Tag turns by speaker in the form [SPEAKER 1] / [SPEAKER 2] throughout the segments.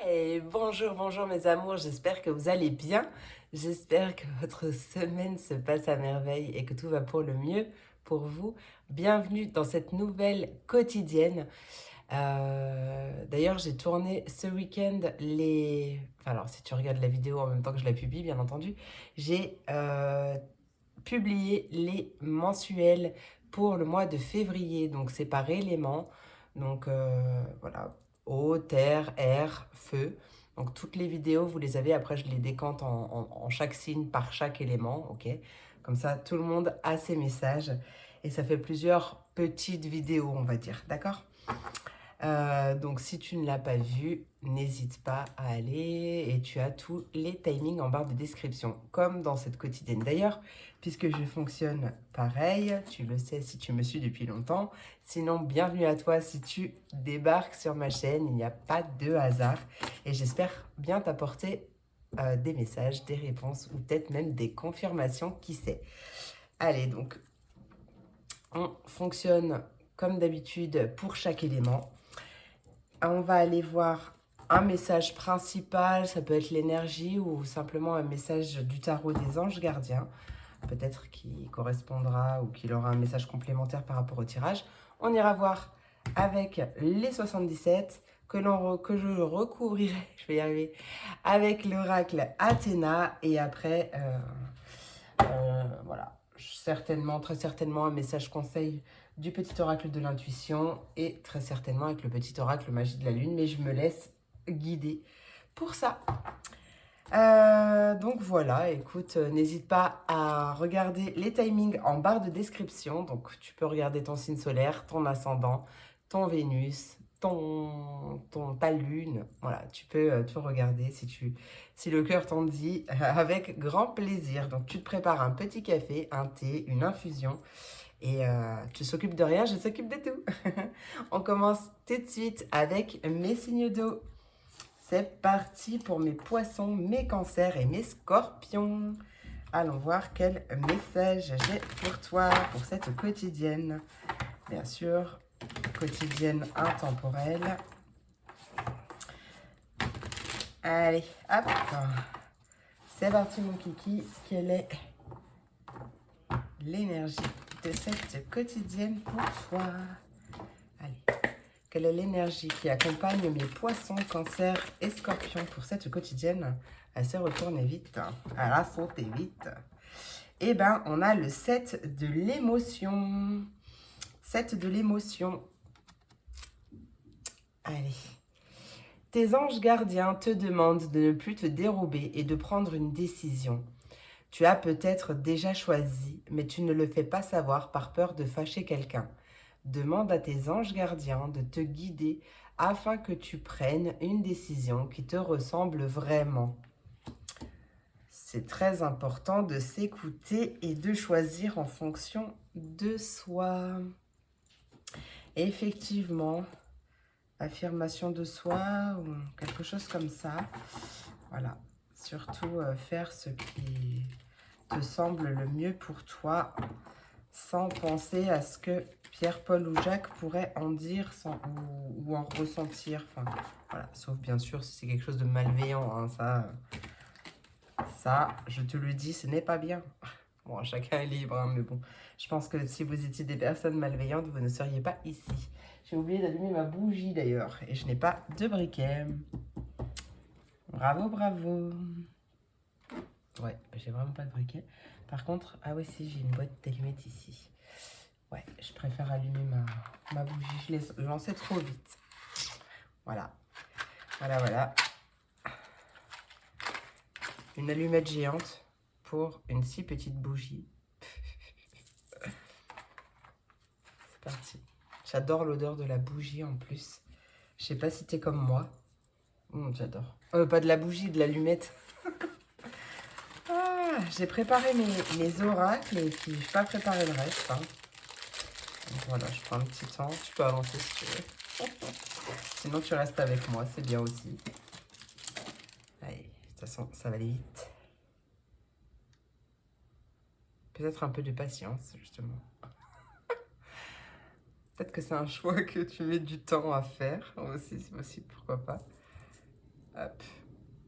[SPEAKER 1] Et bonjour, bonjour mes amours, j'espère que vous allez bien. J'espère que votre semaine se passe à merveille et que tout va pour le mieux pour vous. Bienvenue dans cette nouvelle quotidienne. D'ailleurs, j'ai tourné ce week-end les... Enfin, alors, si tu regardes la vidéo en même temps que je la publie, bien entendu, j'ai publié les mensuels pour le mois de février. Donc, c'est par élément. Donc, voilà, eau, terre, air, feu. Donc, toutes les vidéos, vous les avez. Après, je les décante en chaque signe par chaque élément. Ok. Comme ça, tout le monde a ses messages. Et ça fait plusieurs petites vidéos, on va dire. D'accord? Donc, si tu ne l'as pas vu, n'hésite pas à aller et tu as tous les timings en barre de description, comme dans cette quotidienne. D'ailleurs, puisque je fonctionne pareil, tu le sais si tu me suis depuis longtemps. Sinon, bienvenue à toi si tu débarques sur ma chaîne. Il n'y a pas de hasard et j'espère bien t'apporter des messages, des réponses ou peut-être même des confirmations, qui sait. Allez, donc, on fonctionne comme d'habitude pour chaque élément. On va aller voir un message principal, ça peut être l'énergie ou simplement un message du tarot des anges gardiens, peut-être qui correspondra ou qu'il aura un message complémentaire par rapport au tirage. On ira voir avec les 77 que je recouvrirai, je vais y arriver, avec l'oracle Athéna et après, voilà, certainement, très certainement un message conseil du petit oracle de l'intuition et très certainement avec le petit oracle magie de la lune, mais je me laisse guider pour ça. Donc voilà, écoute, n'hésite pas à regarder les timings en barre de description. Donc tu peux regarder ton signe solaire, ton ascendant, ton Vénus, ta lune. Voilà, tu peux tout regarder si le cœur t'en dit, avec grand plaisir. Donc tu te prépares un petit café, un thé, une infusion. Et tu s'occupes de rien, je s'occupe de tout. On commence tout de suite avec mes signes d'eau. C'est parti pour mes poissons, mes cancers et mes scorpions. Allons voir quel message j'ai pour toi pour cette quotidienne. Bien sûr, quotidienne intemporelle. Allez, hop. C'est parti mon kiki. Quelle est l'énergie de cette quotidienne pour toi? Allez. Quelle est l'énergie qui accompagne mes poissons, cancers et scorpions pour cette quotidienne? Elle s'est retournée vite, elle a sauté vite. Eh bien, on a le 7 de l'émotion. 7 de l'émotion. Allez. Tes anges gardiens te demandent de ne plus te dérober et de prendre une décision. Tu as peut-être déjà choisi, mais tu ne le fais pas savoir par peur de fâcher quelqu'un. Demande à tes anges gardiens de te guider afin que tu prennes une décision qui te ressemble vraiment. C'est très important de s'écouter et de choisir en fonction de soi. Effectivement, affirmation de soi ou quelque chose comme ça. Voilà, surtout faire ce qui te semble le mieux pour toi, sans penser à ce que Pierre, Paul ou Jacques pourraient en dire ou en ressentir. Enfin, voilà, sauf bien sûr si c'est quelque chose de malveillant. Hein, ça, je te le dis, ce n'est pas bien. Bon, chacun est libre, hein, mais bon. Je pense que si vous étiez des personnes malveillantes, vous ne seriez pas ici. J'ai oublié d'allumer ma bougie d'ailleurs. Et je n'ai pas de briquet. Bravo, bravo. Ouais, j'ai vraiment pas de briquet. Par contre, ah oui, si, j'ai une boîte d'allumettes ici. Ouais, je préfère allumer ma bougie. Je l'ai lancée trop vite. Voilà. Voilà, voilà. Une allumette géante pour une si petite bougie. C'est parti. J'adore l'odeur de la bougie en plus. Je sais pas si t'es comme moi. J'adore. Pas de la bougie, de l'allumette. Ah, j'ai préparé mes oracles et puis je n'ai pas préparé le reste. Hein. Donc voilà, je prends un petit temps. Tu peux avancer si tu veux. Sinon, tu restes avec moi, c'est bien aussi. Allez, de toute façon, ça va aller vite. Peut-être un peu de patience, justement. Peut-être que c'est un choix que tu mets du temps à faire. Aussi, c'est possible, pourquoi pas. Hop.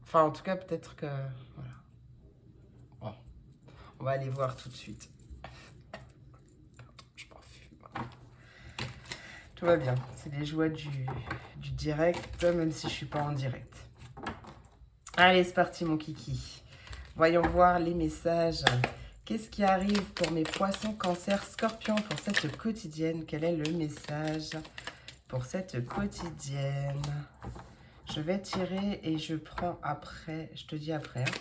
[SPEAKER 1] Enfin, en tout cas, peut-être que... Voilà. Bon, on va aller voir tout de suite. Je m'en fume. Tout va bien. C'est les joies du direct, même si je suis pas en direct. Allez, c'est parti, mon kiki. Voyons voir les messages. Qu'est-ce qui arrive pour mes poissons, cancer, scorpions pour cette quotidienne? Quel est le message pour cette quotidienne? Je vais tirer et je prends après. Je te dis après. Hein.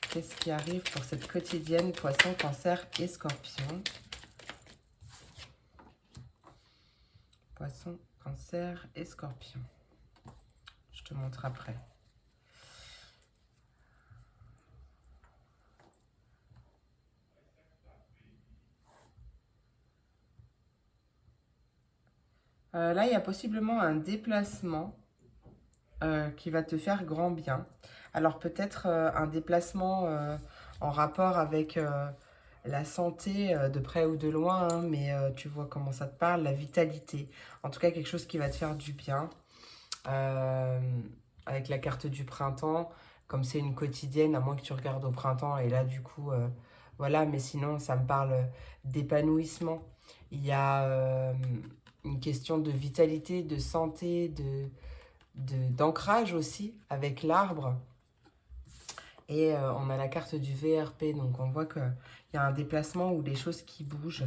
[SPEAKER 1] Qu'est-ce qui arrive pour cette quotidienne, poisson, cancer et scorpion? Poisson, cancer et scorpion. Je te montre après. Là, il y a possiblement un déplacement qui va te faire grand bien. Alors peut-être un déplacement en rapport avec la santé de près ou de loin, hein, mais tu vois comment ça te parle, la vitalité. En tout cas, quelque chose qui va te faire du bien. Avec la carte du printemps, comme c'est une quotidienne, à moins que tu regardes au printemps, et là du coup, voilà, mais sinon ça me parle d'épanouissement. Il y a une question de vitalité, de santé, d'ancrage aussi avec l'arbre. Et on a la carte du VRP, donc on voit qu'il y a un déplacement ou des choses qui bougent.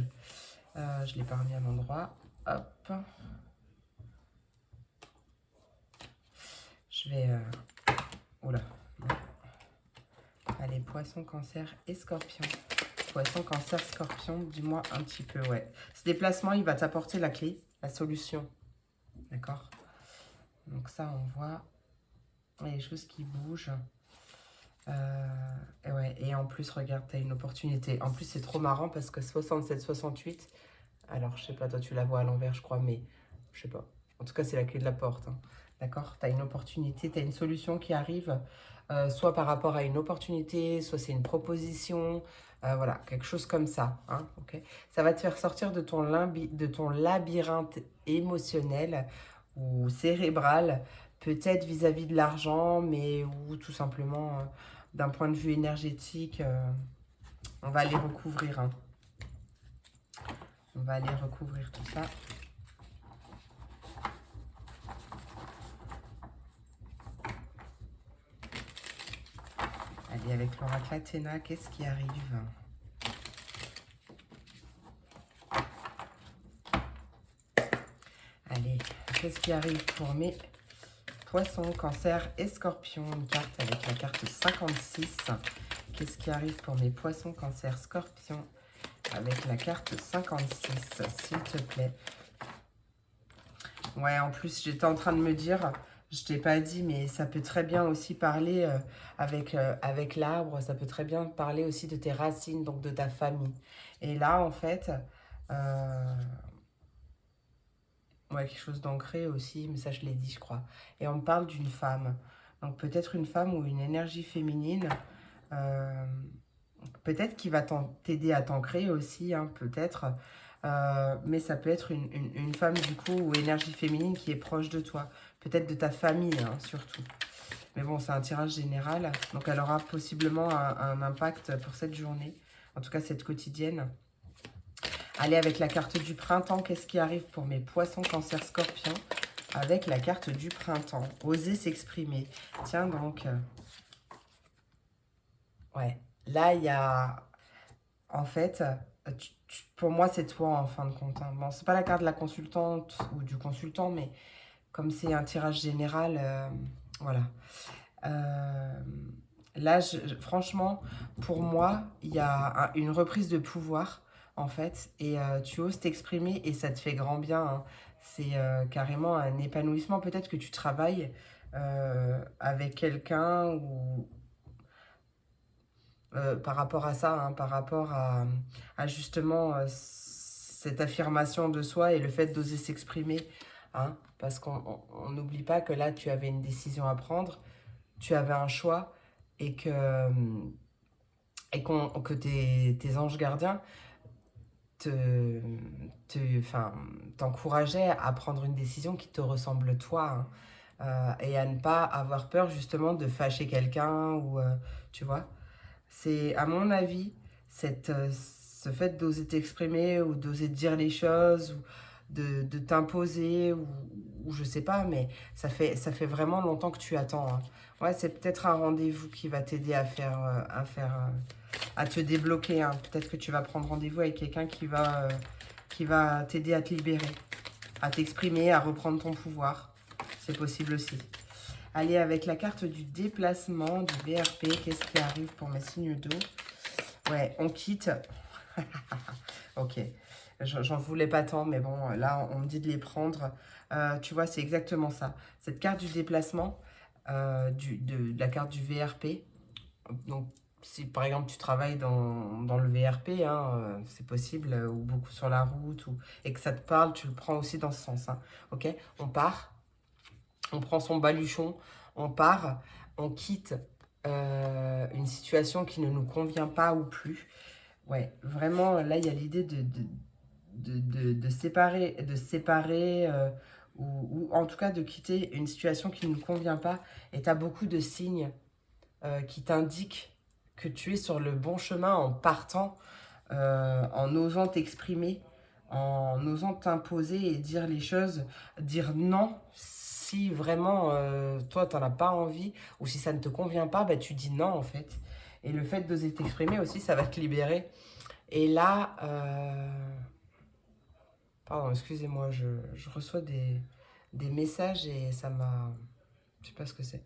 [SPEAKER 1] Je l'ai pas remis à l'endroit. Hop. Je vais... Oula. Allez, poisson, cancer et scorpion. Poisson, cancer, scorpion, dis-moi un petit peu, ouais. Ce déplacement, il va t'apporter la clé, la solution. D'accord? Donc ça, on voit les choses qui bougent. Et, ouais, et en plus, regarde, tu as une opportunité. En plus, c'est trop marrant parce que 67-68, alors je sais pas, toi tu la vois à l'envers, je crois, mais je sais pas. En tout cas, c'est la clé de la porte. Hein. D'accord? Tu as une opportunité, tu as une solution qui arrive, soit par rapport à une opportunité, soit c'est une proposition. Voilà, quelque chose comme ça. Hein, okay, ça va te faire sortir de ton labyrinthe émotionnel ou cérébral, peut-être vis-à-vis de l'argent, mais ou tout simplement d'un point de vue énergétique. On va aller recouvrir. Hein. On va aller recouvrir tout ça. Allez, avec l'oracle Athéna, qu'est-ce qui arrive? Allez, qu'est-ce qui arrive pour mes poissons, cancer et scorpions? Une carte avec la carte 56. Qu'est-ce qui arrive pour mes poissons, cancer, scorpions avec la carte 56, s'il te plaît? Ouais, en plus, j'étais en train de me dire, je t'ai pas dit, mais ça peut très bien aussi parler avec l'arbre, ça peut très bien parler aussi de tes racines, donc de ta famille. Et là, en fait, ouais, quelque chose d'ancré aussi, mais ça, je l'ai dit, je crois. Et on me parle d'une femme. Donc peut-être une femme ou une énergie féminine, peut-être qui va t'aider à t'ancrer aussi, hein, peut-être. Mais ça peut être une femme du coup ou énergie féminine qui est proche de toi. Peut-être de ta famille hein, surtout. Mais bon, c'est un tirage général. Donc elle aura possiblement un impact pour cette journée. En tout cas, cette quotidienne. Allez, avec la carte du printemps, qu'est-ce qui arrive pour mes poissons, cancer, scorpions? Avec la carte du printemps. Oser s'exprimer. Tiens donc. Ouais. Là, il y a... En fait, pour moi, c'est toi en fin de compte. Hein. Bon, c'est pas la carte de la consultante ou du consultant, mais comme c'est un tirage général, voilà. Là, franchement, pour moi, il y a une reprise de pouvoir, en fait, et tu oses t'exprimer et ça te fait grand bien. Hein. C'est carrément un épanouissement. Peut-être que tu travailles avec quelqu'un ou par rapport à ça, hein, par rapport à justement cette affirmation de soi et le fait d'oser s'exprimer. Hein, parce qu'on n'oublie pas que là, tu avais une décision à prendre, tu avais un choix et que tes anges gardiens t'encourageaient à prendre une décision qui te ressemble toi. Hein. et à ne pas avoir peur justement de fâcher quelqu'un ou tu vois. C'est à mon avis ce fait d'oser t'exprimer ou d'oser dire les choses ou de t'imposer ou je sais pas, mais ça fait vraiment longtemps que tu attends, hein. Ouais, c'est peut-être un rendez-vous qui va t'aider à te débloquer, hein. Peut-être que tu vas prendre rendez-vous avec quelqu'un qui va t'aider à te libérer, à t'exprimer, à reprendre ton pouvoir. C'est possible aussi. Allez, avec la carte du déplacement, du VRP, qu'est-ce qui arrive pour mes signes d'eau? Ouais, on quitte. Ok, j'en voulais pas tant, mais bon, là, on me dit de les prendre. Tu vois, c'est exactement ça. Cette carte du déplacement, de la carte du VRP, donc si par exemple tu travailles dans le VRP, hein, c'est possible, ou beaucoup sur la route, et que ça te parle, tu le prends aussi dans ce sens, hein. Ok, on part, on prend son baluchon, on part, on quitte une situation qui ne nous convient pas ou plus. Ouais, vraiment, là, il y a l'idée de séparer ou en tout cas de quitter une situation qui ne nous convient pas. Et tu as beaucoup de signes qui t'indiquent que tu es sur le bon chemin en partant, en osant t'exprimer, en osant t'imposer et dire les choses, dire non si vraiment toi, tu n'en as pas envie ou si ça ne te convient pas, bah, tu dis non en fait. Et le fait d'oser t'exprimer aussi, ça va te libérer. Et là, pardon, excusez-moi, je reçois des messages et ça m'a... Je sais pas ce que c'est.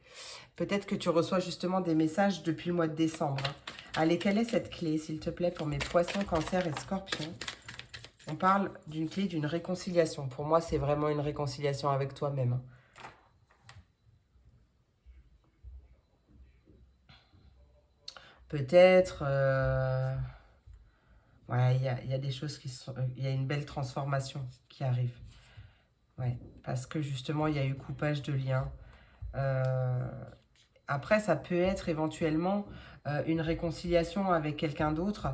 [SPEAKER 1] Peut-être que tu reçois justement des messages depuis le mois de décembre, hein. Allez, quelle est cette clé, s'il te plaît, pour mes poissons, cancers et scorpions? On parle d'une clé, d'une réconciliation. Pour moi, c'est vraiment une réconciliation avec toi-même, hein. Peut-être... ouais, il y a des choses qui sont... Il y a une belle transformation qui arrive. Ouais, parce que justement, il y a eu coupage de liens. Euh, Après, ça peut être éventuellement une réconciliation avec quelqu'un d'autre.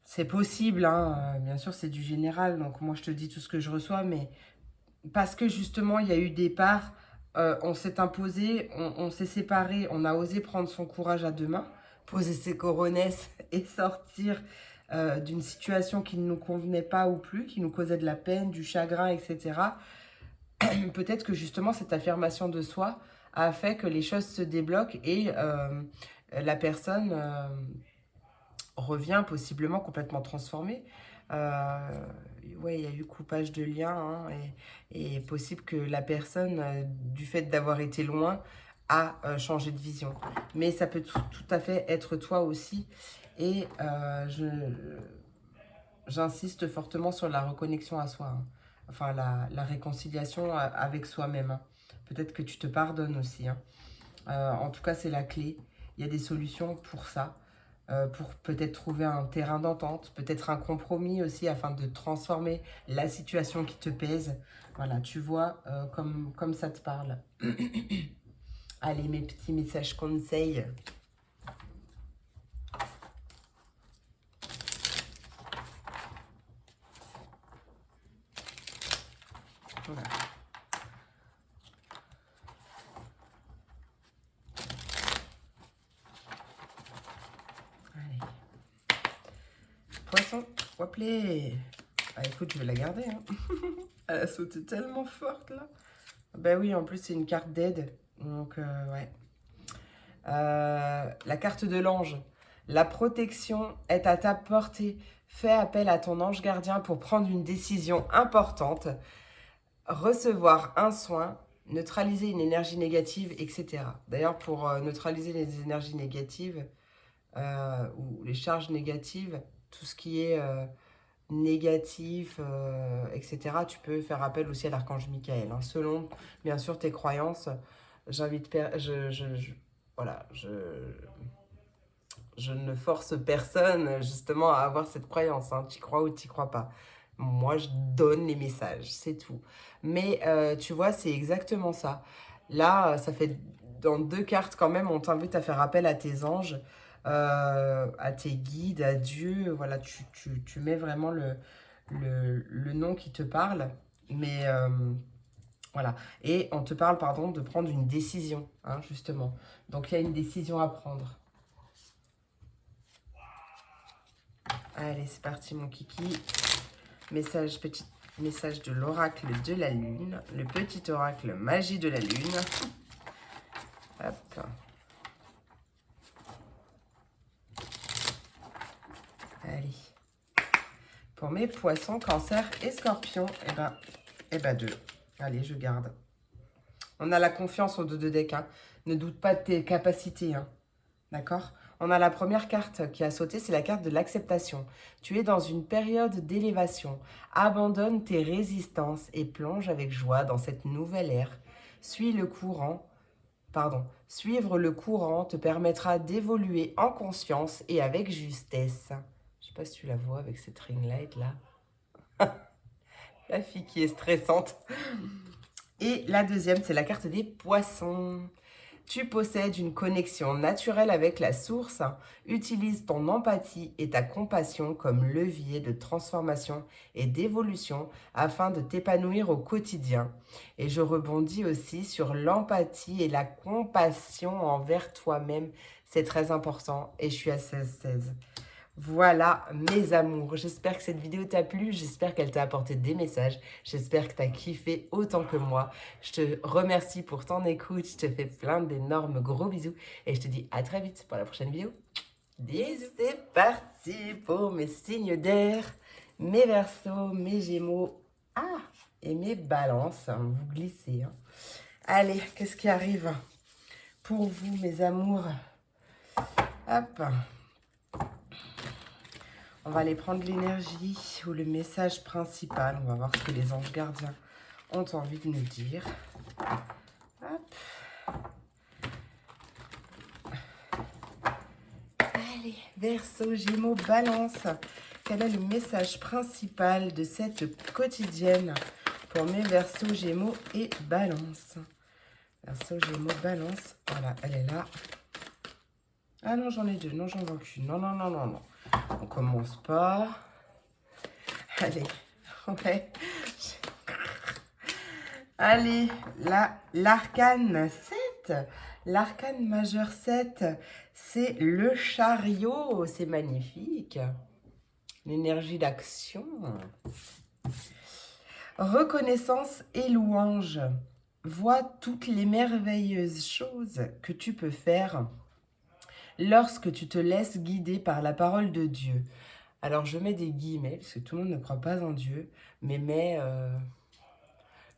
[SPEAKER 1] C'est possible, hein. Bien sûr, c'est du général, donc moi je te dis tout ce que je reçois, mais parce que justement il y a eu des parts, on s'est imposé, on s'est séparé, on a osé prendre son courage à deux mains, poser ses coronesses et sortir d'une situation qui ne nous convenait pas ou plus, qui nous causait de la peine, du chagrin, etc. Peut-être que justement cette affirmation de soi a fait que les choses se débloquent et la personne revient possiblement complètement transformée. Ouais, il y a eu coupage de liens, hein, et possible que la personne, du fait d'avoir été loin, a changé de vision. Mais ça peut tout à fait être toi aussi. Et j'insiste fortement sur la reconnexion à soi, hein. Enfin, la réconciliation avec soi-même, hein. Peut-être que tu te pardonnes aussi, hein. En tout cas, c'est la clé. Il y a des solutions pour ça, pour peut-être trouver un terrain d'entente, peut-être un compromis aussi afin de transformer la situation qui te pèse. Voilà, tu vois comme ça te parle. Allez, mes petits messages conseils. Voilà. Allez. Poisson, hop les. Ah, écoute, je vais la garder, hein. Elle a sauté tellement forte, là. Ben oui, en plus, c'est une carte d'aide. Donc, ouais. La carte de l'ange. La protection est à ta portée. Fais appel à ton ange gardien pour prendre une décision importante, recevoir un soin, neutraliser une énergie négative, etc. D'ailleurs, pour neutraliser les énergies négatives ou les charges négatives, tout ce qui est négatif, etc., tu peux faire appel aussi à l'archange Michael, hein. Selon, bien sûr, tes croyances, j'invite... Voilà, je ne force personne justement à avoir cette croyance, hein. Tu crois ou tu crois pas. Moi, je donne les messages, c'est tout. Mais tu vois, c'est exactement ça. Là, ça fait dans deux cartes quand même, on t'invite à faire appel à tes anges, à tes guides, à Dieu. Voilà, tu mets vraiment le nom qui te parle. Mais Voilà. Et on te parle, pardon, de prendre une décision, hein, justement. Donc, il y a une décision à prendre. Allez, c'est parti, mon kiki. Petit message de l'oracle de la lune. Le petit oracle magie de la lune. Hop. Allez. Pour mes poissons, cancer et scorpions, eh ben 2. Allez, je garde. On a la confiance au dos de deck. Hein. Ne doute pas de tes capacités. Hein. D'accord? On a la première carte qui a sauté, c'est la carte de l'acceptation. Tu es dans une période d'élévation. Abandonne tes résistances et plonge avec joie dans cette nouvelle ère. Suivre le courant te permettra d'évoluer en conscience et avec justesse. Je sais pas si tu la vois avec cette ring light là. La fille qui est stressante. Et la deuxième, c'est la carte des poissons. Tu possèdes une connexion naturelle avec la source. Utilise ton empathie et ta compassion comme levier de transformation et d'évolution afin de t'épanouir au quotidien. Et je rebondis aussi sur l'empathie et la compassion envers toi-même. C'est très important et je suis à 16-16. Voilà mes amours, j'espère que cette vidéo t'a plu, j'espère qu'elle t'a apporté des messages, j'espère que t'as kiffé autant que moi. Je te remercie pour ton écoute, je te fais plein d'énormes gros bisous et je te dis à très vite pour la prochaine vidéo. Bisous, c'est parti pour mes signes d'air, mes versos, mes gémeaux, et mes balances, hein, vous glissez. Hein. Allez, qu'est-ce qui arrive pour vous mes amours? Hop. On va aller prendre l'énergie ou le message principal. On va voir ce que les anges gardiens ont envie de nous dire. Hop. Allez, Verseau, Gémeaux, Balance. Quel est le message principal de cette quotidienne pour mes Verseaux, Gémeaux et Balance? Verseau, Gémeaux, Balance. Voilà, elle est là. Ah non, j'en ai 2. Non, j'en vois qu'une. Non, non, non, non, non. On commence pas. Allez, ouais. Allez, l'arcane 7. L'arcane majeur 7, c'est le chariot. C'est magnifique. L'énergie d'action. Reconnaissance et louange. Vois toutes les merveilleuses choses que tu peux faire lorsque tu te laisses guider par la parole de Dieu. Alors, je mets des guillemets, parce que tout le monde ne croit pas en Dieu, mais mets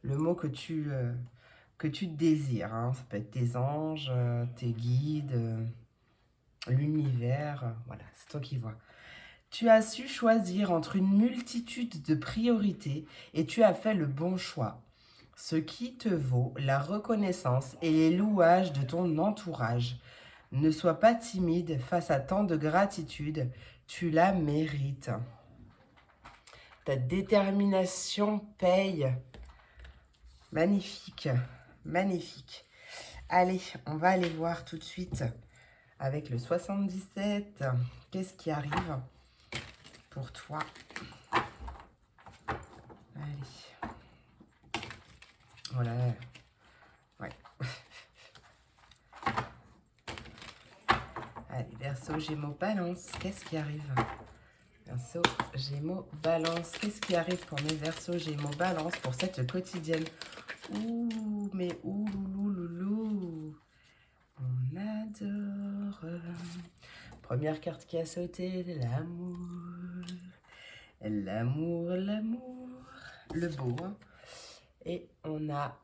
[SPEAKER 1] le mot que tu désires. Hein. Ça peut être tes anges, tes guides, l'univers. Voilà, c'est toi qui vois. Tu as su choisir entre une multitude de priorités et tu as fait le bon choix. Ce qui te vaut la reconnaissance et les louages de ton entourage. Ne sois pas timide face à tant de gratitude, tu la mérites. Ta détermination paye. Magnifique, magnifique. Allez, on va aller voir tout de suite avec le 77. Qu'est-ce qui arrive pour toi? Allez. Voilà. Ouais. Allez, Verseau, Gémeaux, Balance. Qu'est-ce qui arrive? Verseau, Gémeaux, Balance. Qu'est-ce qui arrive pour mes Verseaux, Gémeaux, Balance pour cette quotidienne? Ouh, mais ouh, on adore. Première carte qui a sauté, l'amour. L'amour, l'amour. Le beau. Hein. Et on a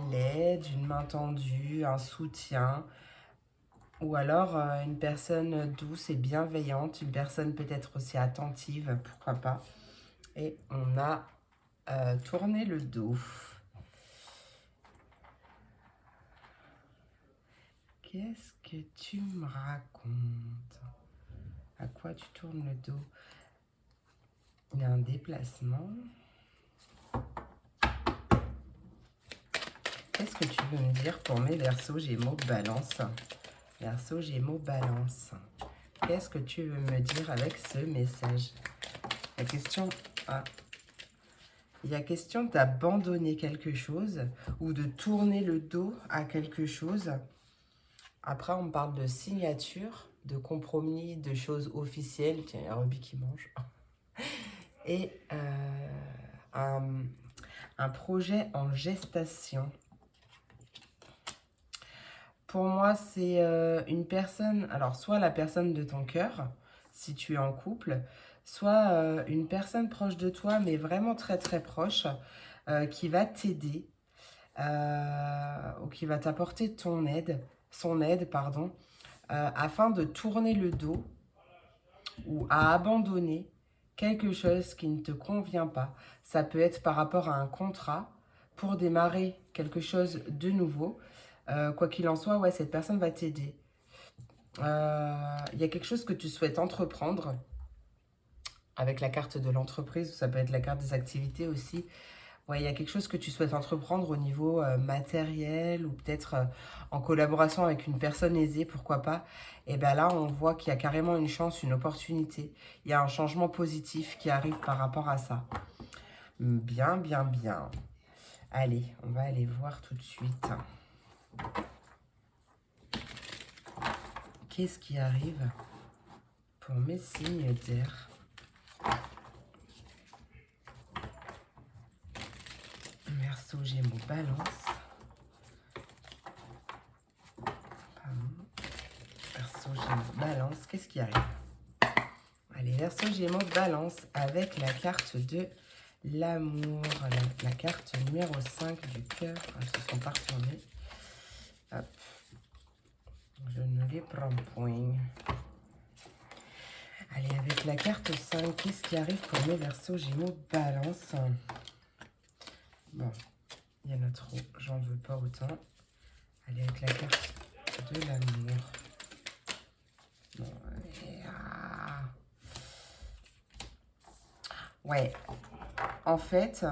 [SPEAKER 1] l'aide, une main tendue, un soutien. Ou alors une personne douce et bienveillante, une personne peut-être aussi attentive, pourquoi pas. Et on a tourné le dos. Qu'est-ce que tu me racontes? À quoi tu tournes le dos? Il y a un déplacement. Qu'est-ce que tu veux me dire pour mes Verseaux, Gémeaux, Balance? Verseau, Gémeaux, Balance. Qu'est-ce que tu veux me dire avec ce message? La question A. Il y a question d'abandonner quelque chose ou de tourner le dos à quelque chose. Après, on parle de signature, de compromis, de choses officielles. Tiens, il y a Ruby qui mange. Et un projet en gestation. Pour moi, c'est une personne, alors soit la personne de ton cœur, si tu es en couple, soit une personne proche de toi, mais vraiment très très proche, qui va t'aider ou qui va t'apporter son aide, pardon, afin de tourner le dos ou à abandonner quelque chose qui ne te convient pas. Ça peut être par rapport à un contrat pour démarrer quelque chose de nouveau. Quoi qu'il en soit, ouais, cette personne va t'aider. Il y a quelque chose que tu souhaites entreprendre avec la carte de l'entreprise, ou ça peut être la carte des activités aussi. Ouais, il y a quelque chose que tu souhaites entreprendre au niveau matériel ou peut-être en collaboration avec une personne aisée, pourquoi pas. Et bien là, on voit qu'il y a carrément une chance, une opportunité. Il y a un changement positif qui arrive par rapport à ça. Bien, bien, bien. Allez, on va aller voir tout de suite. Qu'est-ce qui arrive pour mes signes d'air? Verseau, Gémeaux, Balance. Verseau, Gémeaux, Balance. Qu'est-ce qui arrive? Allez, Verseau, Gémeaux, Balance avec la carte de l'amour. La carte numéro 5 du cœur. Elles se sont pas retournées. Hop. Je ne les prends point. Allez, avec la carte 5, qu'est-ce qui arrive pour mes Verseaux, Gémeaux, Balance? Bon, il y en a trop. J'en veux pas autant. Allez, avec la carte de l'amour. Bon, ouais, en fait,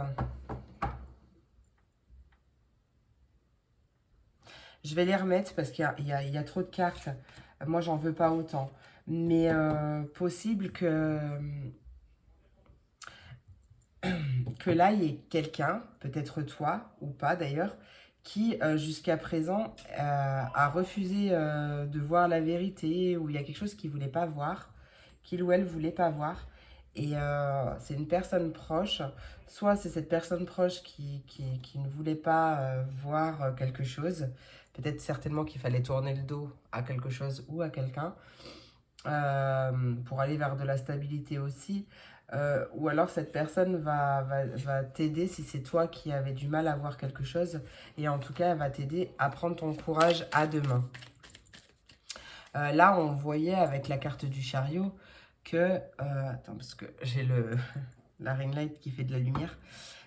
[SPEAKER 1] je vais les remettre parce qu'il y a trop de cartes. Moi, j'en veux pas autant. Mais possible que là, il y ait quelqu'un, peut-être toi ou pas d'ailleurs, qui jusqu'à présent a refusé de voir la vérité, ou il y a quelque chose qu'il ne voulait pas voir, qu'il ou elle ne voulait pas voir. Et c'est une personne proche, soit c'est cette personne proche qui ne voulait pas voir quelque chose, peut-être certainement qu'il fallait tourner le dos à quelque chose ou à quelqu'un, pour aller vers de la stabilité aussi. Ou alors cette personne va t'aider si c'est toi qui avais du mal à voir quelque chose. Et en tout cas, elle va t'aider à prendre ton courage à deux mains. Là, on voyait avec la carte du chariot que... attends, parce que j'ai la ring light qui fait de la lumière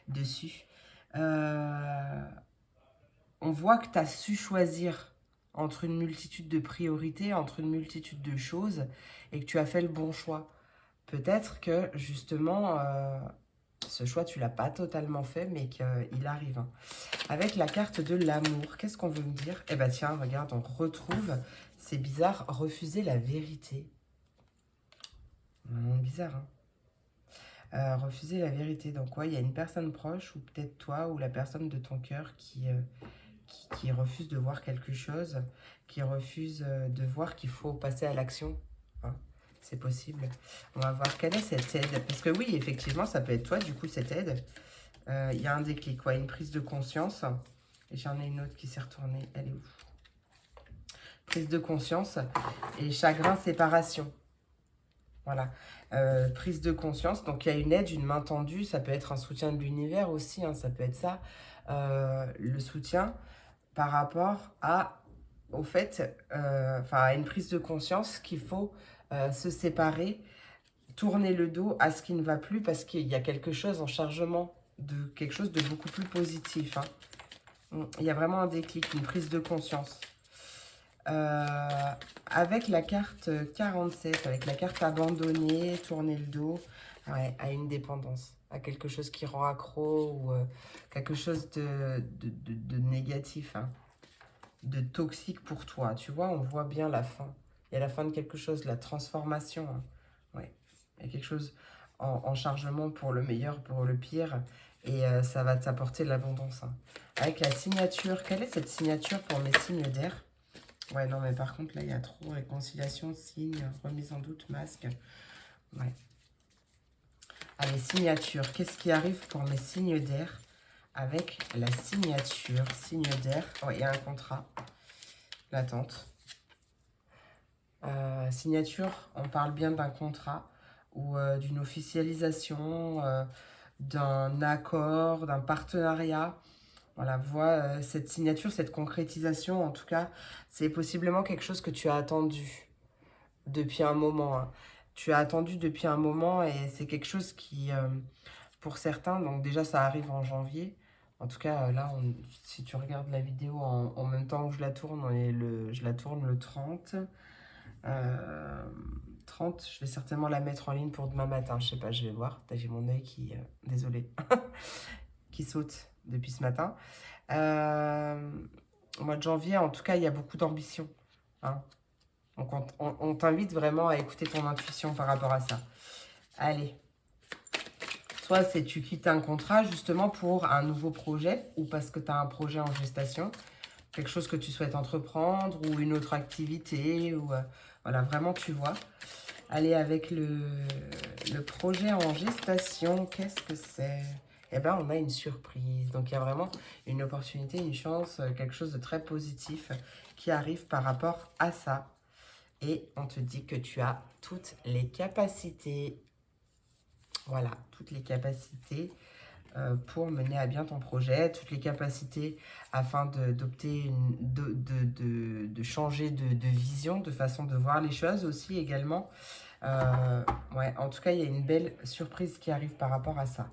[SPEAKER 1] dessus. On voit que tu as su choisir entre une multitude de priorités, entre une multitude de choses, et que tu as fait le bon choix. Peut-être que justement, ce choix, tu l'as pas totalement fait, mais qu'il arrive. Hein. Avec la carte de l'amour, qu'est-ce qu'on veut me dire? Eh bien tiens, regarde, on retrouve, c'est bizarre, refuser la vérité. Bizarre, hein. Refuser la vérité. Donc ouais, il y a une personne proche, ou peut-être toi, ou la personne de ton cœur qui refuse de voir quelque chose, qui refuse de voir qu'il faut passer à l'action. Hein. C'est possible. On va voir quelle est cette aide. Parce que oui, effectivement, ça peut être toi, du coup, cette aide. Il y a un déclic, ouais, une prise de conscience. Et j'en ai une autre qui s'est retournée. Elle est où? Prise de conscience et chagrin, séparation. Voilà. Prise de conscience. Donc, il y a une aide, une main tendue. Ça peut être un soutien de l'univers aussi. Hein, ça peut être ça. Le soutien par rapport au fait, à une prise de conscience qu'il faut se séparer, tourner le dos à ce qui ne va plus parce qu'il y a quelque chose en chargement, de quelque chose de beaucoup plus positif. Hein. Il y a vraiment un déclic, une prise de conscience. Avec la carte 47, avec la carte abandonnée, tourner le dos, ouais, à une dépendance, à quelque chose qui rend accro ou quelque chose de négatif, hein, de toxique pour toi. Tu vois, on voit bien la fin. Il y a la fin de quelque chose, la transformation. Hein. Ouais. Il y a quelque chose en chargement pour le meilleur, pour le pire. Et ça va t'apporter de l'abondance. Hein. Avec la signature, quelle est cette signature pour mes signes d'air? Ouais, non, mais par contre, là, il y a trop réconciliation, signe, remise en doute, masque. Ouais. Allez, signature. Qu'est-ce qui arrive pour mes signes d'air avec la signature? Signe d'air. Ouais, il y a un contrat. L'attente. Signature, on parle bien d'un contrat ou d'une officialisation, d'un accord, d'un partenariat. Voilà, vois cette signature, cette concrétisation, en tout cas, c'est possiblement quelque chose que tu as attendu depuis un moment. Hein. Tu as attendu depuis un moment et c'est quelque chose qui, pour certains, donc déjà ça arrive en janvier. En tout cas, là, si tu regardes la vidéo en même temps que je la tourne, je la tourne le 30. 30, je vais certainement la mettre en ligne pour demain matin. Je sais pas, je vais voir. J'ai mon œil qui, désolé, qui saute depuis ce matin. Au mois de janvier, en tout cas, il y a beaucoup d'ambition. Hein. Donc, on t'invite vraiment à écouter ton intuition par rapport à ça. Allez. Soit c'est tu quittes un contrat justement pour un nouveau projet ou parce que tu as un projet en gestation, quelque chose que tu souhaites entreprendre ou une autre activité. Ou voilà, vraiment, tu vois. Allez, avec le projet en gestation, qu'est-ce que c'est? Eh bien, on a une surprise. Donc, il y a vraiment une opportunité, une chance, quelque chose de très positif qui arrive par rapport à ça. Et on te dit que tu as toutes les capacités. Voilà, toutes les capacités pour mener à bien ton projet, toutes les capacités afin d'opter, de changer de vision, de façon de voir les choses aussi également. Ouais, en tout cas, il y a une belle surprise qui arrive par rapport à ça.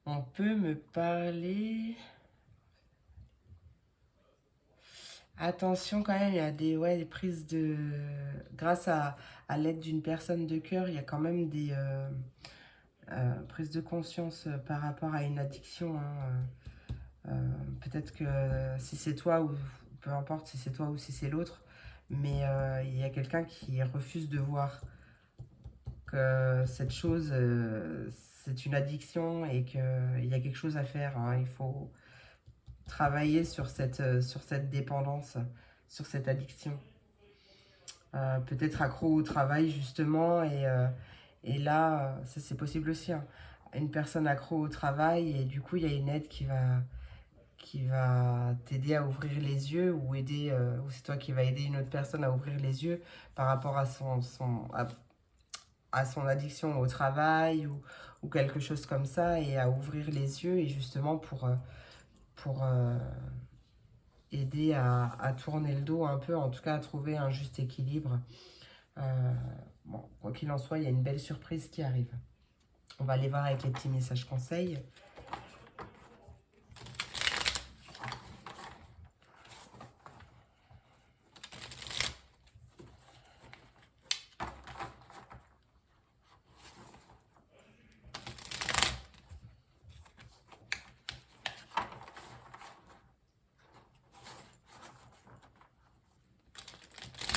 [SPEAKER 1] On peut me parler... Attention quand même, il y a des prises de... Grâce à l'aide d'une personne de cœur, il y a quand même des prises de conscience par rapport à une addiction. Hein. Peut-être que si c'est toi ou peu importe si c'est toi ou si c'est l'autre, mais il y a quelqu'un qui refuse de voir que cette chose, c'est une addiction et qu'il y a quelque chose à faire. Hein. Il faut travailler sur cette dépendance, sur cette addiction. Peut-être accro au travail justement et là, ça c'est possible aussi. Hein. Une personne accro au travail et du coup il y a une aide qui va t'aider à ouvrir les yeux ou aider ou c'est toi qui va aider une autre personne à ouvrir les yeux par rapport à à son addiction au travail ou quelque chose comme ça et à ouvrir les yeux et justement pour aider à tourner le dos un peu, en tout cas à trouver un juste équilibre. Bon, quoi qu'il en soit, il y a une belle surprise qui arrive. On va aller voir avec les petits messages conseils.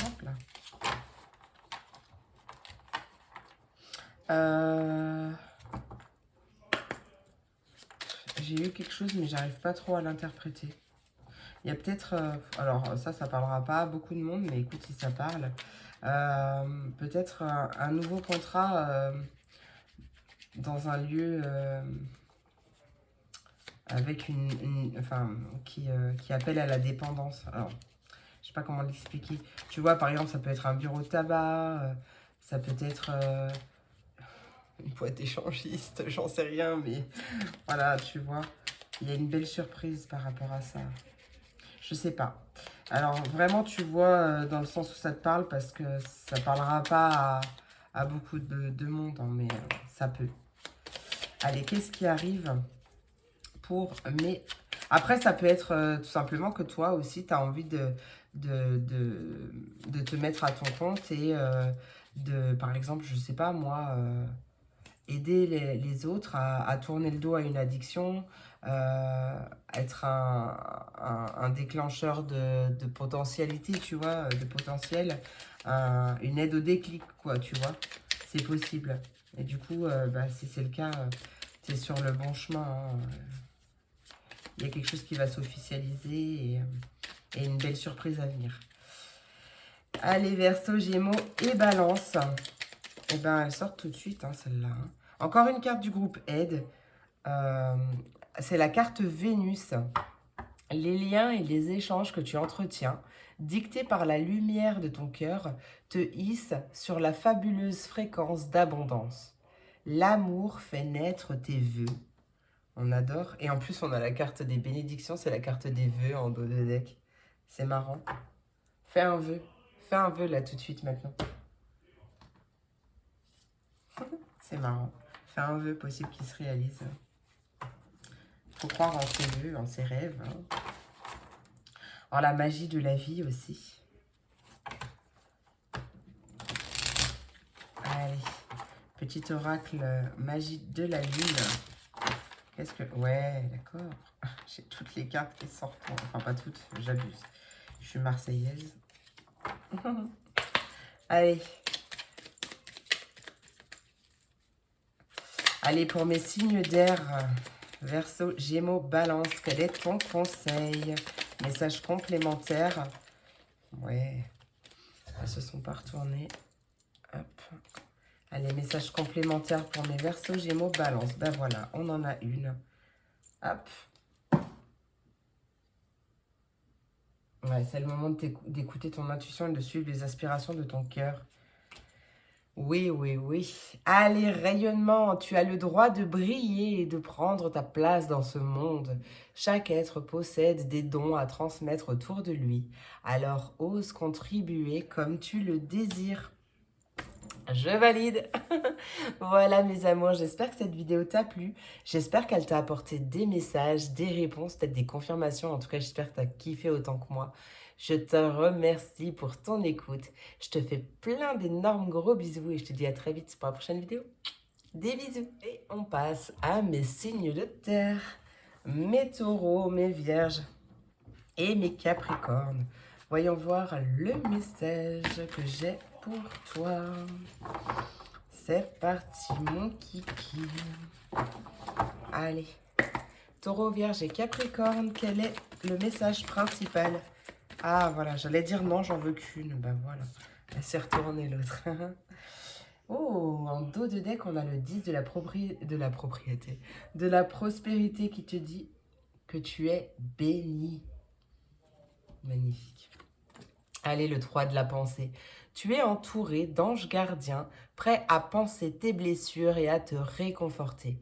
[SPEAKER 1] Hop là. J'ai eu quelque chose, mais j'arrive pas trop à l'interpréter. Il y a peut-être... alors, ça parlera pas à beaucoup de monde, mais écoute, si ça parle. Peut-être un nouveau contrat dans un lieu avec enfin, qui appelle à la dépendance. Alors, je sais pas comment l'expliquer. Tu vois, par exemple, ça peut être un bureau de tabac, ça peut être une boîte échangiste, j'en sais rien, mais voilà, tu vois. Il y a une belle surprise par rapport à ça. Je sais pas. Alors, vraiment, tu vois, dans le sens où ça te parle, parce que ça parlera pas à beaucoup de monde, hein, mais ça peut. Allez, qu'est-ce qui arrive pour mes... Après, ça peut être tout simplement que toi aussi, tu as envie de te mettre à ton compte et par exemple, je sais pas, moi, aider les autres à tourner le dos à une addiction, être un déclencheur de potentialité, tu vois, de potentiel, une aide au déclic, quoi, tu vois. C'est possible. Et du coup, si c'est le cas, tu es sur le bon chemin. Hein. Il y a quelque chose qui va s'officialiser et une belle surprise à venir. Allez, Verseau, Gémeaux et Balance. Eh ben, elles sortent tout de suite, hein, celle-là. Hein. Encore une carte du groupe Aide. C'est la carte Vénus. Les liens et les échanges que tu entretiens, dictés par la lumière de ton cœur, te hissent sur la fabuleuse fréquence d'abondance. L'amour fait naître tes vœux. On adore. Et en plus, on a la carte des bénédictions, c'est la carte des vœux en dos de deck. C'est marrant. Fais un vœu. Fais un vœu là tout de suite maintenant. C'est marrant. Fais un vœu possible qui se réalise. Faut croire en ses vœux, en ses rêves. Hein. En la magie de la vie aussi. Allez. Petit oracle magie de la lune. Qu'est-ce que... Ouais, d'accord. J'ai toutes les cartes qui sortent. Enfin, pas toutes, j'abuse. Je suis marseillaise. Allez. Allez, pour mes signes d'air, Verseau, Gémeaux, Balance, quel est ton conseil? Message complémentaire. Ouais, elles se sont pas retournées. Hop. Allez, message complémentaire pour mes Verseaux, Gémeaux, Balance. Ben voilà, on en a une. Hop. Ouais, c'est le moment d'écouter ton intuition et de suivre les aspirations de ton cœur. Oui, oui, oui. Allez, rayonnement, tu as le droit de briller et de prendre ta place dans ce monde. Chaque être possède des dons à transmettre autour de lui. Alors, ose contribuer comme tu le désires. Je valide. Voilà mes amours, j'espère que cette vidéo t'a plu. J'espère qu'elle t'a apporté des messages, des réponses, peut-être des confirmations. En tout cas, j'espère que tu as kiffé autant que moi. Je te remercie pour ton écoute. Je te fais plein d'énormes gros bisous et je te dis à très vite pour la prochaine vidéo. Des bisous. Et on passe à mes signes de terre. Mes taureaux, mes vierges et mes capricornes. Voyons voir le message que j'ai pour toi. C'est parti, mon kiki. Allez. Taureau, Vierge et Capricorne, quel est le message principal? Ah, voilà, j'allais dire non, j'en veux qu'une. Ben voilà, elle s'est retournée l'autre. Oh, en dos de deck, on a le 10 de la propriété, de la prospérité qui te dit que tu es béni. Magnifique. Allez, le 3 de la pensée. Tu es entouré d'anges gardiens, prêts à penser tes blessures et à te réconforter.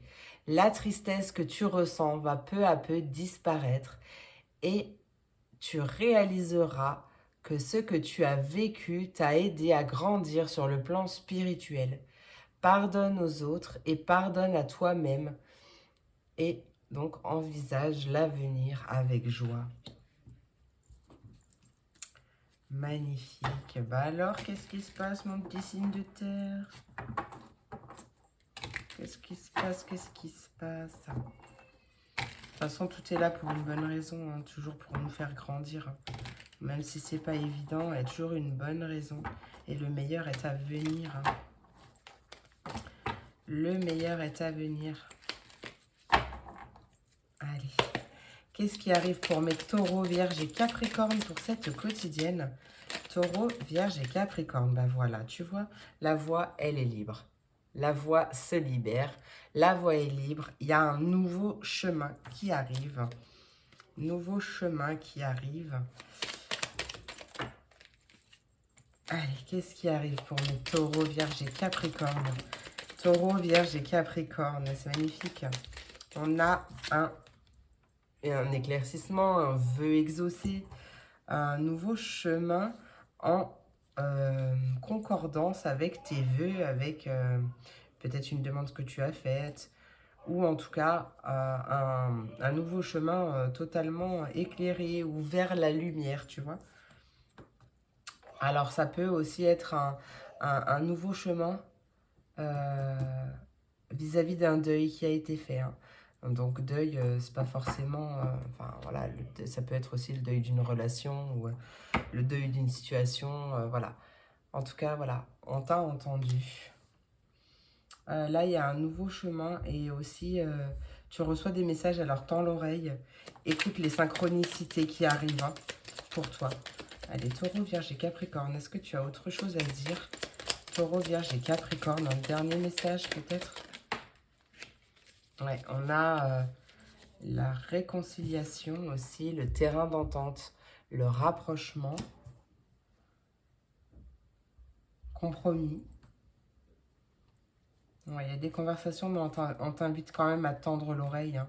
[SPEAKER 1] La tristesse que tu ressens va peu à peu disparaître et tu réaliseras que ce que tu as vécu t'a aidé à grandir sur le plan spirituel. Pardonne aux autres et pardonne à toi-même et donc envisage l'avenir avec joie. Magnifique. Bah alors, qu'est-ce qui se passe, mon petit signe de terre? Qu'est-ce qui se passe? Qu'est-ce qui se passe? De toute façon, tout est là pour une bonne raison, hein, toujours pour nous faire grandir. Même si c'est pas évident, il y a toujours une bonne raison. Et le meilleur est à venir. Hein. Le meilleur est à venir. Allez. Qu'est-ce qui arrive pour mes taureaux, vierges et capricornes pour cette quotidienne? Taureau, Vierge et Capricorne, ben voilà, tu vois, la voie, elle est libre. La voie se libère, la voie est libre. Il y a un nouveau chemin qui arrive. Nouveau chemin qui arrive. Allez, qu'est-ce qui arrive pour mes taureaux, Vierge et Capricorne? Taureau, Vierge et Capricorne, c'est magnifique. On a un éclaircissement, un vœu exaucé, un nouveau chemin en concordance avec tes vœux, avec peut-être une demande que tu as faite, ou en tout cas un nouveau chemin totalement éclairé ou vers la lumière, tu vois. Alors ça peut aussi être un nouveau chemin vis-à-vis d'un deuil qui a été fait. Hein. Donc deuil, c'est pas forcément... enfin voilà, ça peut être aussi le deuil d'une relation ou le deuil d'une situation, voilà. En tout cas, voilà, on t'a entendu. Là, il y a un nouveau chemin et aussi, tu reçois des messages, alors tends l'oreille. Écoute les synchronicités qui arrivent hein, pour toi. Allez, Taureau, Vierge et Capricorne, est-ce que tu as autre chose à dire? Taureau, Vierge et Capricorne, un dernier message peut-être? Ouais, on a la réconciliation aussi, le terrain d'entente, le rapprochement, compromis. Ouais, il y a des conversations, mais on t'invite quand même à tendre l'oreille. Hein,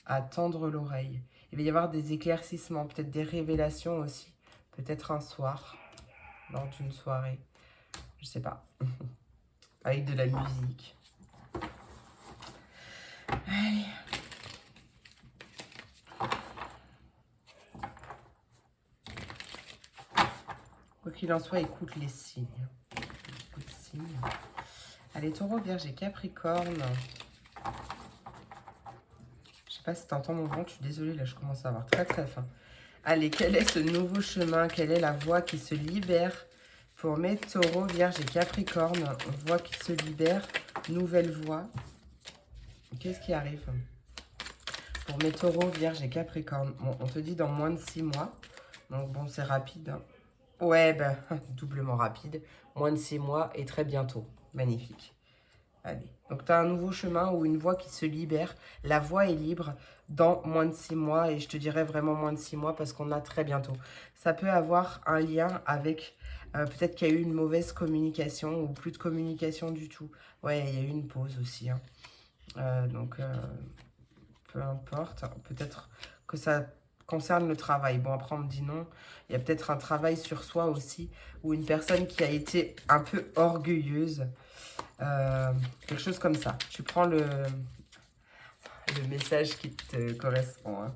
[SPEAKER 1] à tendre l'oreille. Il va y avoir des éclaircissements, peut-être des révélations aussi. Peut-être un soir, lors d'une soirée. Je sais pas. Avec de la musique. Allez. Quoi qu'il en soit, écoute les signes. Écoute les signes. Allez, Taureau, Vierge et Capricorne. Je sais pas si tu entends mon vent, je suis désolée, là je commence à avoir très très faim. Allez, quel est ce nouveau chemin? Quelle est la voie qui se libère pour mes Taureaux, Vierge et Capricorne? Voie qui se libère, nouvelle voie. Qu'est-ce qui arrive pour mes Taureaux, Vierge et Capricorne? Bon, on te dit dans moins de 6 mois. Donc bon, c'est rapide. Hein. Ouais, ben, doublement rapide. Moins de 6 mois et très bientôt. Magnifique. Allez. Donc, tu as un nouveau chemin ou une voie qui se libère. La voie est libre dans moins de 6 mois. Et je te dirais vraiment moins de 6 mois parce qu'on a très bientôt. Ça peut avoir un lien avec... peut-être qu'il y a eu une mauvaise communication ou plus de communication du tout. Ouais, il y a eu une pause aussi. Hein. Donc, peu importe. Peut-être que ça concerne le travail. Bon, après, on me dit non. Il y a peut-être un travail sur soi aussi. Ou une personne qui a été un peu orgueilleuse. Quelque chose comme ça. Tu prends le message qui te correspond. Hein.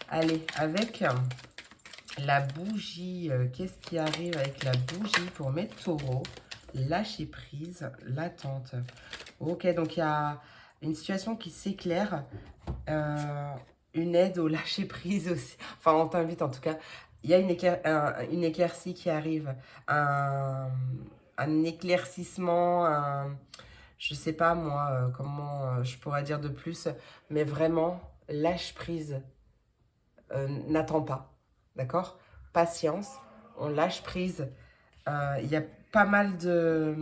[SPEAKER 1] Allez, avec la bougie, qu'est-ce qui arrive avec la bougie pour mes taureaux? Lâcher prise, l'attente. Ok, donc il y a une situation qui s'éclaire. Une aide au lâcher prise aussi. Enfin, on t'invite en tout cas. Il y a une éclaircie qui arrive. Un éclaircissement, je sais pas moi comment je pourrais dire de plus, mais vraiment, lâche prise, n'attends pas, d'accord? Patience, on lâche prise. Il y a pas mal de...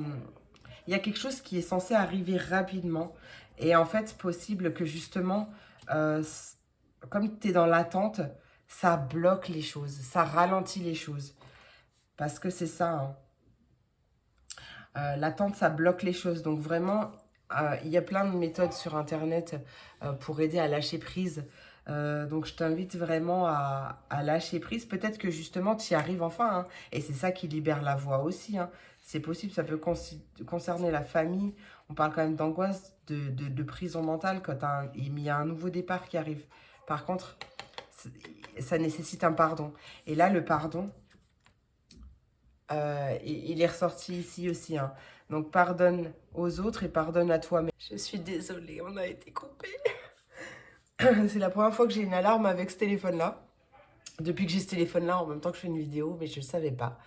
[SPEAKER 1] Il y a quelque chose qui est censé arriver rapidement et en fait, possible que justement, comme tu es dans l'attente, ça bloque les choses, ça ralentit les choses. Parce que c'est ça, hein. L'attente, ça bloque les choses. Donc vraiment, il y a plein de méthodes sur Internet pour aider à lâcher prise. Donc je t'invite vraiment à lâcher prise. Peut-être que justement, tu y arrives enfin. Hein, et c'est ça qui libère la voix aussi. Hein. C'est possible, ça peut concerner la famille. On parle quand même d'angoisse, de prison mentale quand il y a un nouveau départ qui arrive. Par contre, ça nécessite un pardon. Et là, le pardon... il est ressorti ici aussi. Hein. Donc, pardonne aux autres et pardonne à toi-même. Je suis désolée, on a été coupé. C'est la première fois que j'ai une alarme avec ce téléphone-là. Depuis que j'ai ce téléphone-là, en même temps que je fais une vidéo, mais je ne savais pas.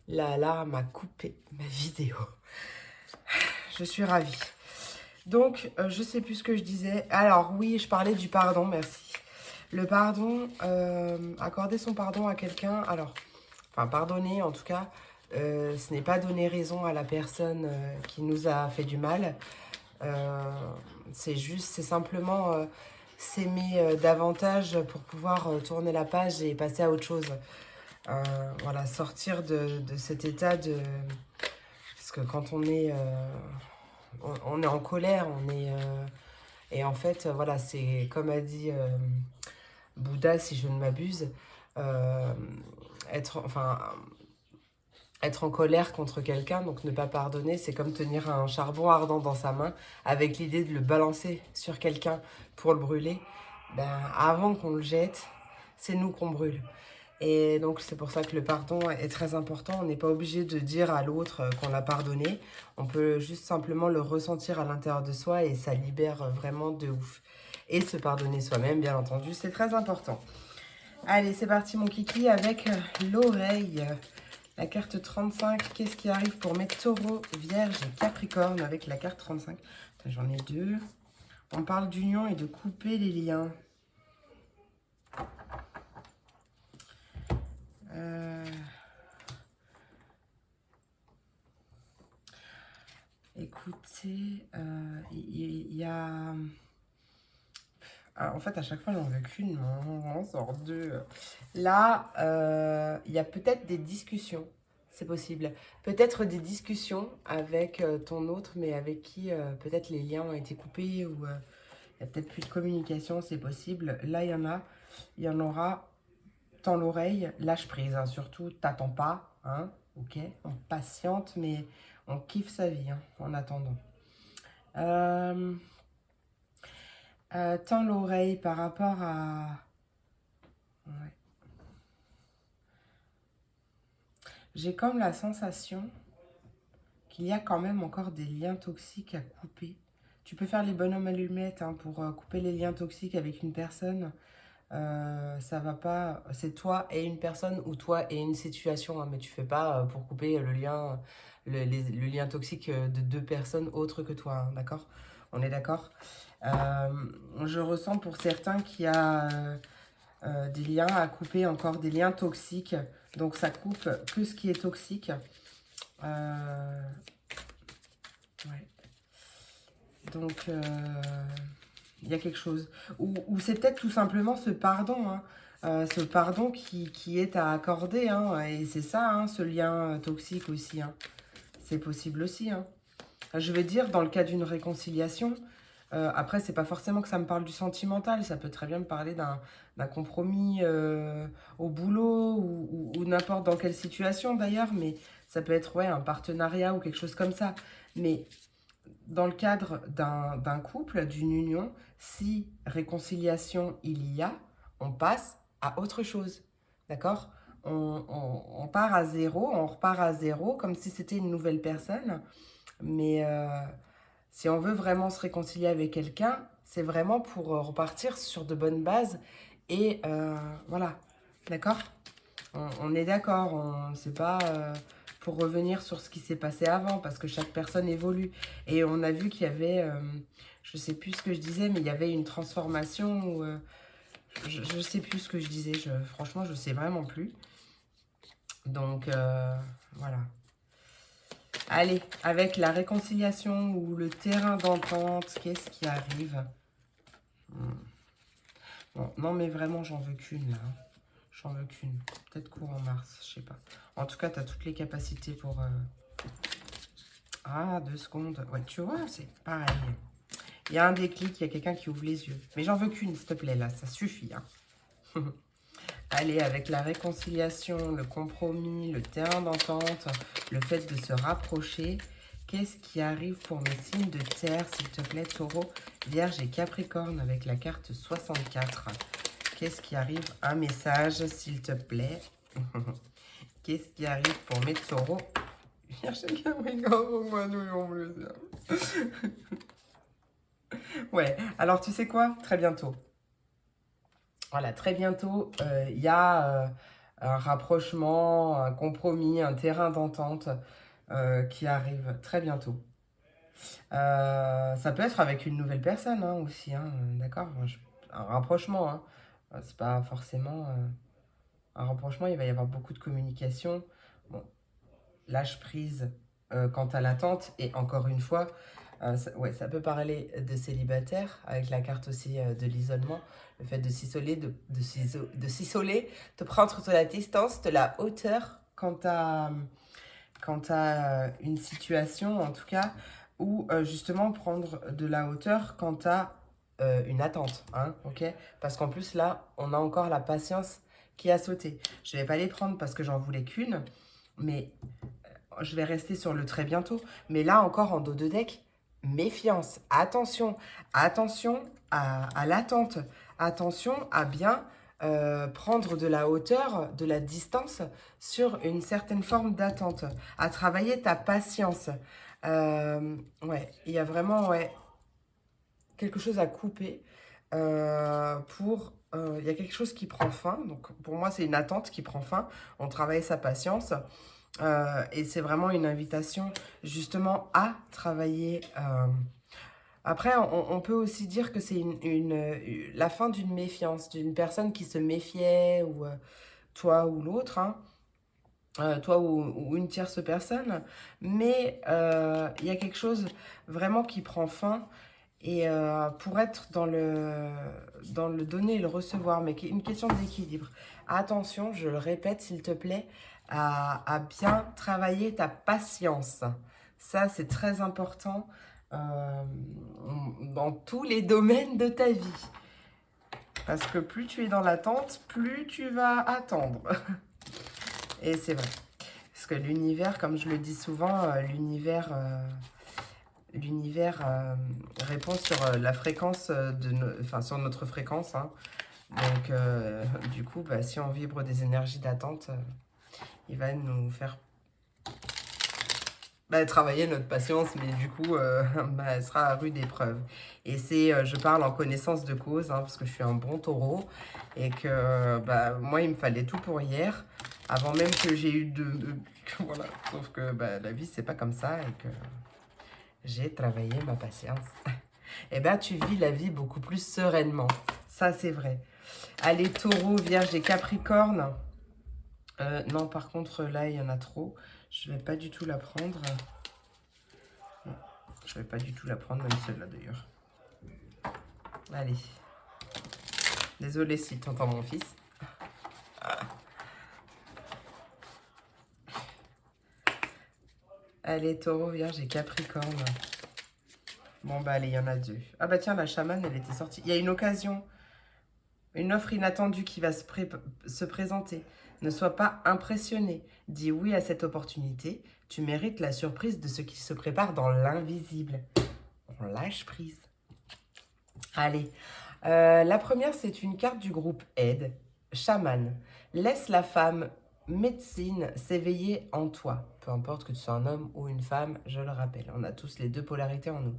[SPEAKER 1] L'alarme a coupé ma vidéo. Je suis ravie. Donc, je ne sais plus ce que je disais. Alors, oui, je parlais du pardon, merci. Le pardon, accorder son pardon à quelqu'un, alors... Enfin, pardonner, en tout cas, ce n'est pas donner raison à la personne qui nous a fait du mal. C'est simplement s'aimer davantage pour pouvoir tourner la page et passer à autre chose. Voilà, sortir de cet état de... Parce que quand on est en colère, et en fait, voilà, c'est comme a dit Bouddha, si je ne m'abuse, être en colère contre quelqu'un, donc ne pas pardonner, c'est comme tenir un charbon ardent dans sa main avec l'idée de le balancer sur quelqu'un pour le brûler. Ben, avant qu'on le jette, c'est nous qu'on brûle. Et donc c'est pour ça que le pardon est très important. On n'est pas obligé de dire à l'autre qu'on l'a pardonné. On peut juste simplement le ressentir à l'intérieur de soi et ça libère vraiment de ouf. Et se pardonner soi-même, bien entendu, c'est très important. Allez, c'est parti mon kiki avec l'oreille. La carte 35, qu'est-ce qui arrive pour mes taureaux, vierges et capricornes avec la carte 35? J'en ai deux. On parle d'union et de couper les liens. Écoutez, il y a... En fait, à chaque fois, j'en veux qu'une. On sort deux. Là, il y a peut-être des discussions. C'est possible. Peut-être des discussions avec ton autre, mais avec qui peut-être les liens ont été coupés ou il n'y a peut-être plus de communication, c'est possible. Là, il y en a. Il y en aura. Tends l'oreille, lâche prise. Hein. Surtout, t'attends pas. Hein, ok, on patiente, mais on kiffe sa vie hein, en attendant. Tends l'oreille par rapport à... Ouais. J'ai comme la sensation qu'il y a quand même encore des liens toxiques à couper. Tu peux faire les bonhommes allumettes hein, pour couper les liens toxiques avec une personne. Ça va pas, c'est toi et une personne ou toi et une situation, hein, mais tu fais pas pour couper le lien, le lien toxique de deux personnes autres que toi, hein, d'accord? On est d'accord? Je ressens pour certains qu'il y a des liens à couper, encore des liens toxiques, donc ça coupe que ce qui est toxique. Ouais. Donc, il y a quelque chose. Ou c'est peut-être tout simplement ce pardon, hein. Ce pardon qui est à accorder. Hein, et c'est ça, hein, ce lien toxique aussi. Hein. C'est possible aussi. Hein. Je veux dire, dans le cas d'une réconciliation, après, c'est pas forcément que ça me parle du sentimental. Ça peut très bien me parler d'un compromis au boulot ou n'importe dans quelle situation d'ailleurs. Mais ça peut être ouais, un partenariat ou quelque chose comme ça. Mais dans le cadre d'un couple, d'une union, si réconciliation il y a, on passe à autre chose. D'accord? On part à zéro, on repart à zéro, comme si c'était une nouvelle personne. Mais si on veut vraiment se réconcilier avec quelqu'un, c'est vraiment pour repartir sur de bonnes bases. Et voilà. D'accord? On est d'accord, c'est pas pour revenir sur ce qui s'est passé avant, parce que chaque personne évolue. Et on a vu qu'il y avait, je sais plus ce que je disais, mais il y avait une transformation, où, je sais plus ce que je disais, franchement, je sais vraiment plus. Donc, voilà. Allez, avec la réconciliation ou le terrain d'entente, qu'est-ce qui arrive? Bon, non, mais vraiment, j'en veux qu'une, là. J'en veux qu'une. Peut-être courant mars, je sais pas. En tout cas, tu as toutes les capacités pour... Ah, 2 secondes. Ouais, tu vois, c'est pareil. Il y a un déclic, il y a quelqu'un qui ouvre les yeux. Mais j'en veux qu'une, s'il te plaît, là. Ça suffit. Hein. Allez, avec la réconciliation, le compromis, le terrain d'entente, le fait de se rapprocher, qu'est-ce qui arrive pour mes signes de terre, s'il te plaît, Taureau, Vierge et Capricorne, avec la carte 64. Qu'est-ce qui arrive? Un message, s'il te plaît. Qu'est-ce qui arrive pour mes taureaux? Vierge et Capricorne, moi, nous, en plus. Ouais, alors tu sais quoi? Très bientôt. Voilà, très bientôt, il y a un rapprochement, un compromis, un terrain d'entente qui arrive très bientôt. Ça peut être avec une nouvelle personne hein, aussi, hein, d'accord? Un rapprochement, hein. C'est pas forcément un rapprochement, il va y avoir beaucoup de communication. Bon, lâche prise quant à l'attente, et encore une fois, ouais, ça peut parler de célibataire, avec la carte aussi de l'isolement, le fait de s'isoler, de s'isoler, de prendre de la distance, de la hauteur quant à une situation, en tout cas, ou justement prendre de la hauteur quant à une attente, hein, ok? Parce qu'en plus, là, on a encore la patience qui a sauté. Je ne vais pas les prendre parce que j'en voulais qu'une, mais je vais rester sur le très bientôt. Mais là, encore en dos de deck, méfiance, attention, attention à l'attente, attention à bien prendre de la hauteur, de la distance sur une certaine forme d'attente, à travailler ta patience. Ouais, il y a vraiment ouais, quelque chose à couper pour... Il y a quelque chose qui prend fin. Donc pour moi, c'est une attente qui prend fin. On travaille sa patience. Et c'est vraiment une invitation justement à travailler. Après, on peut aussi dire que c'est la fin d'une méfiance, d'une personne qui se méfiait, ou toi ou l'autre, hein, toi ou une tierce personne. Mais il y a quelque chose vraiment qui prend fin. Et pour être dans le donner et le recevoir, mais une question d'équilibre. Attention, je le répète s'il te plaît, à bien travailler ta patience. Ça, c'est très important dans tous les domaines de ta vie. Parce que plus tu es dans l'attente, plus tu vas attendre. Et c'est vrai. Parce que l'univers, comme je le dis souvent, l'univers répond sur la fréquence enfin sur notre fréquence, hein. Donc du coup, bah, si on vibre des énergies d'attente, il va nous faire travailler notre patience, mais du coup, elle sera à rude épreuve. Et je parle en connaissance de cause, hein, parce que je suis un bon taureau, et que moi, il me fallait tout pour hier, avant même que j'ai eu voilà. Sauf que la vie, c'est pas comme ça, et que j'ai travaillé ma patience. Eh bien, tu vis la vie beaucoup plus sereinement. Ça, c'est vrai. Allez, taureau, vierge et capricorne. Non, par contre, là, il y en a trop. Je vais pas du tout la prendre. Non, je vais pas du tout la prendre, même celle-là, d'ailleurs. Allez. Désolée si tu entends mon fils. Allez, taureau, vierge et capricorne. Bon, allez, il y en a deux. Ah tiens, la chamane, elle était sortie. Il y a une occasion. Une offre inattendue qui va se présenter. Ne sois pas impressionné. Dis oui à cette opportunité. Tu mérites la surprise de ce qui se prépare dans l'invisible. On lâche prise. Allez. La première, c'est une carte du groupe Aide. Chaman. Laisse la femme médecine s'éveiller en toi. Peu importe que tu sois un homme ou une femme, je le rappelle. On a tous les deux polarités en nous.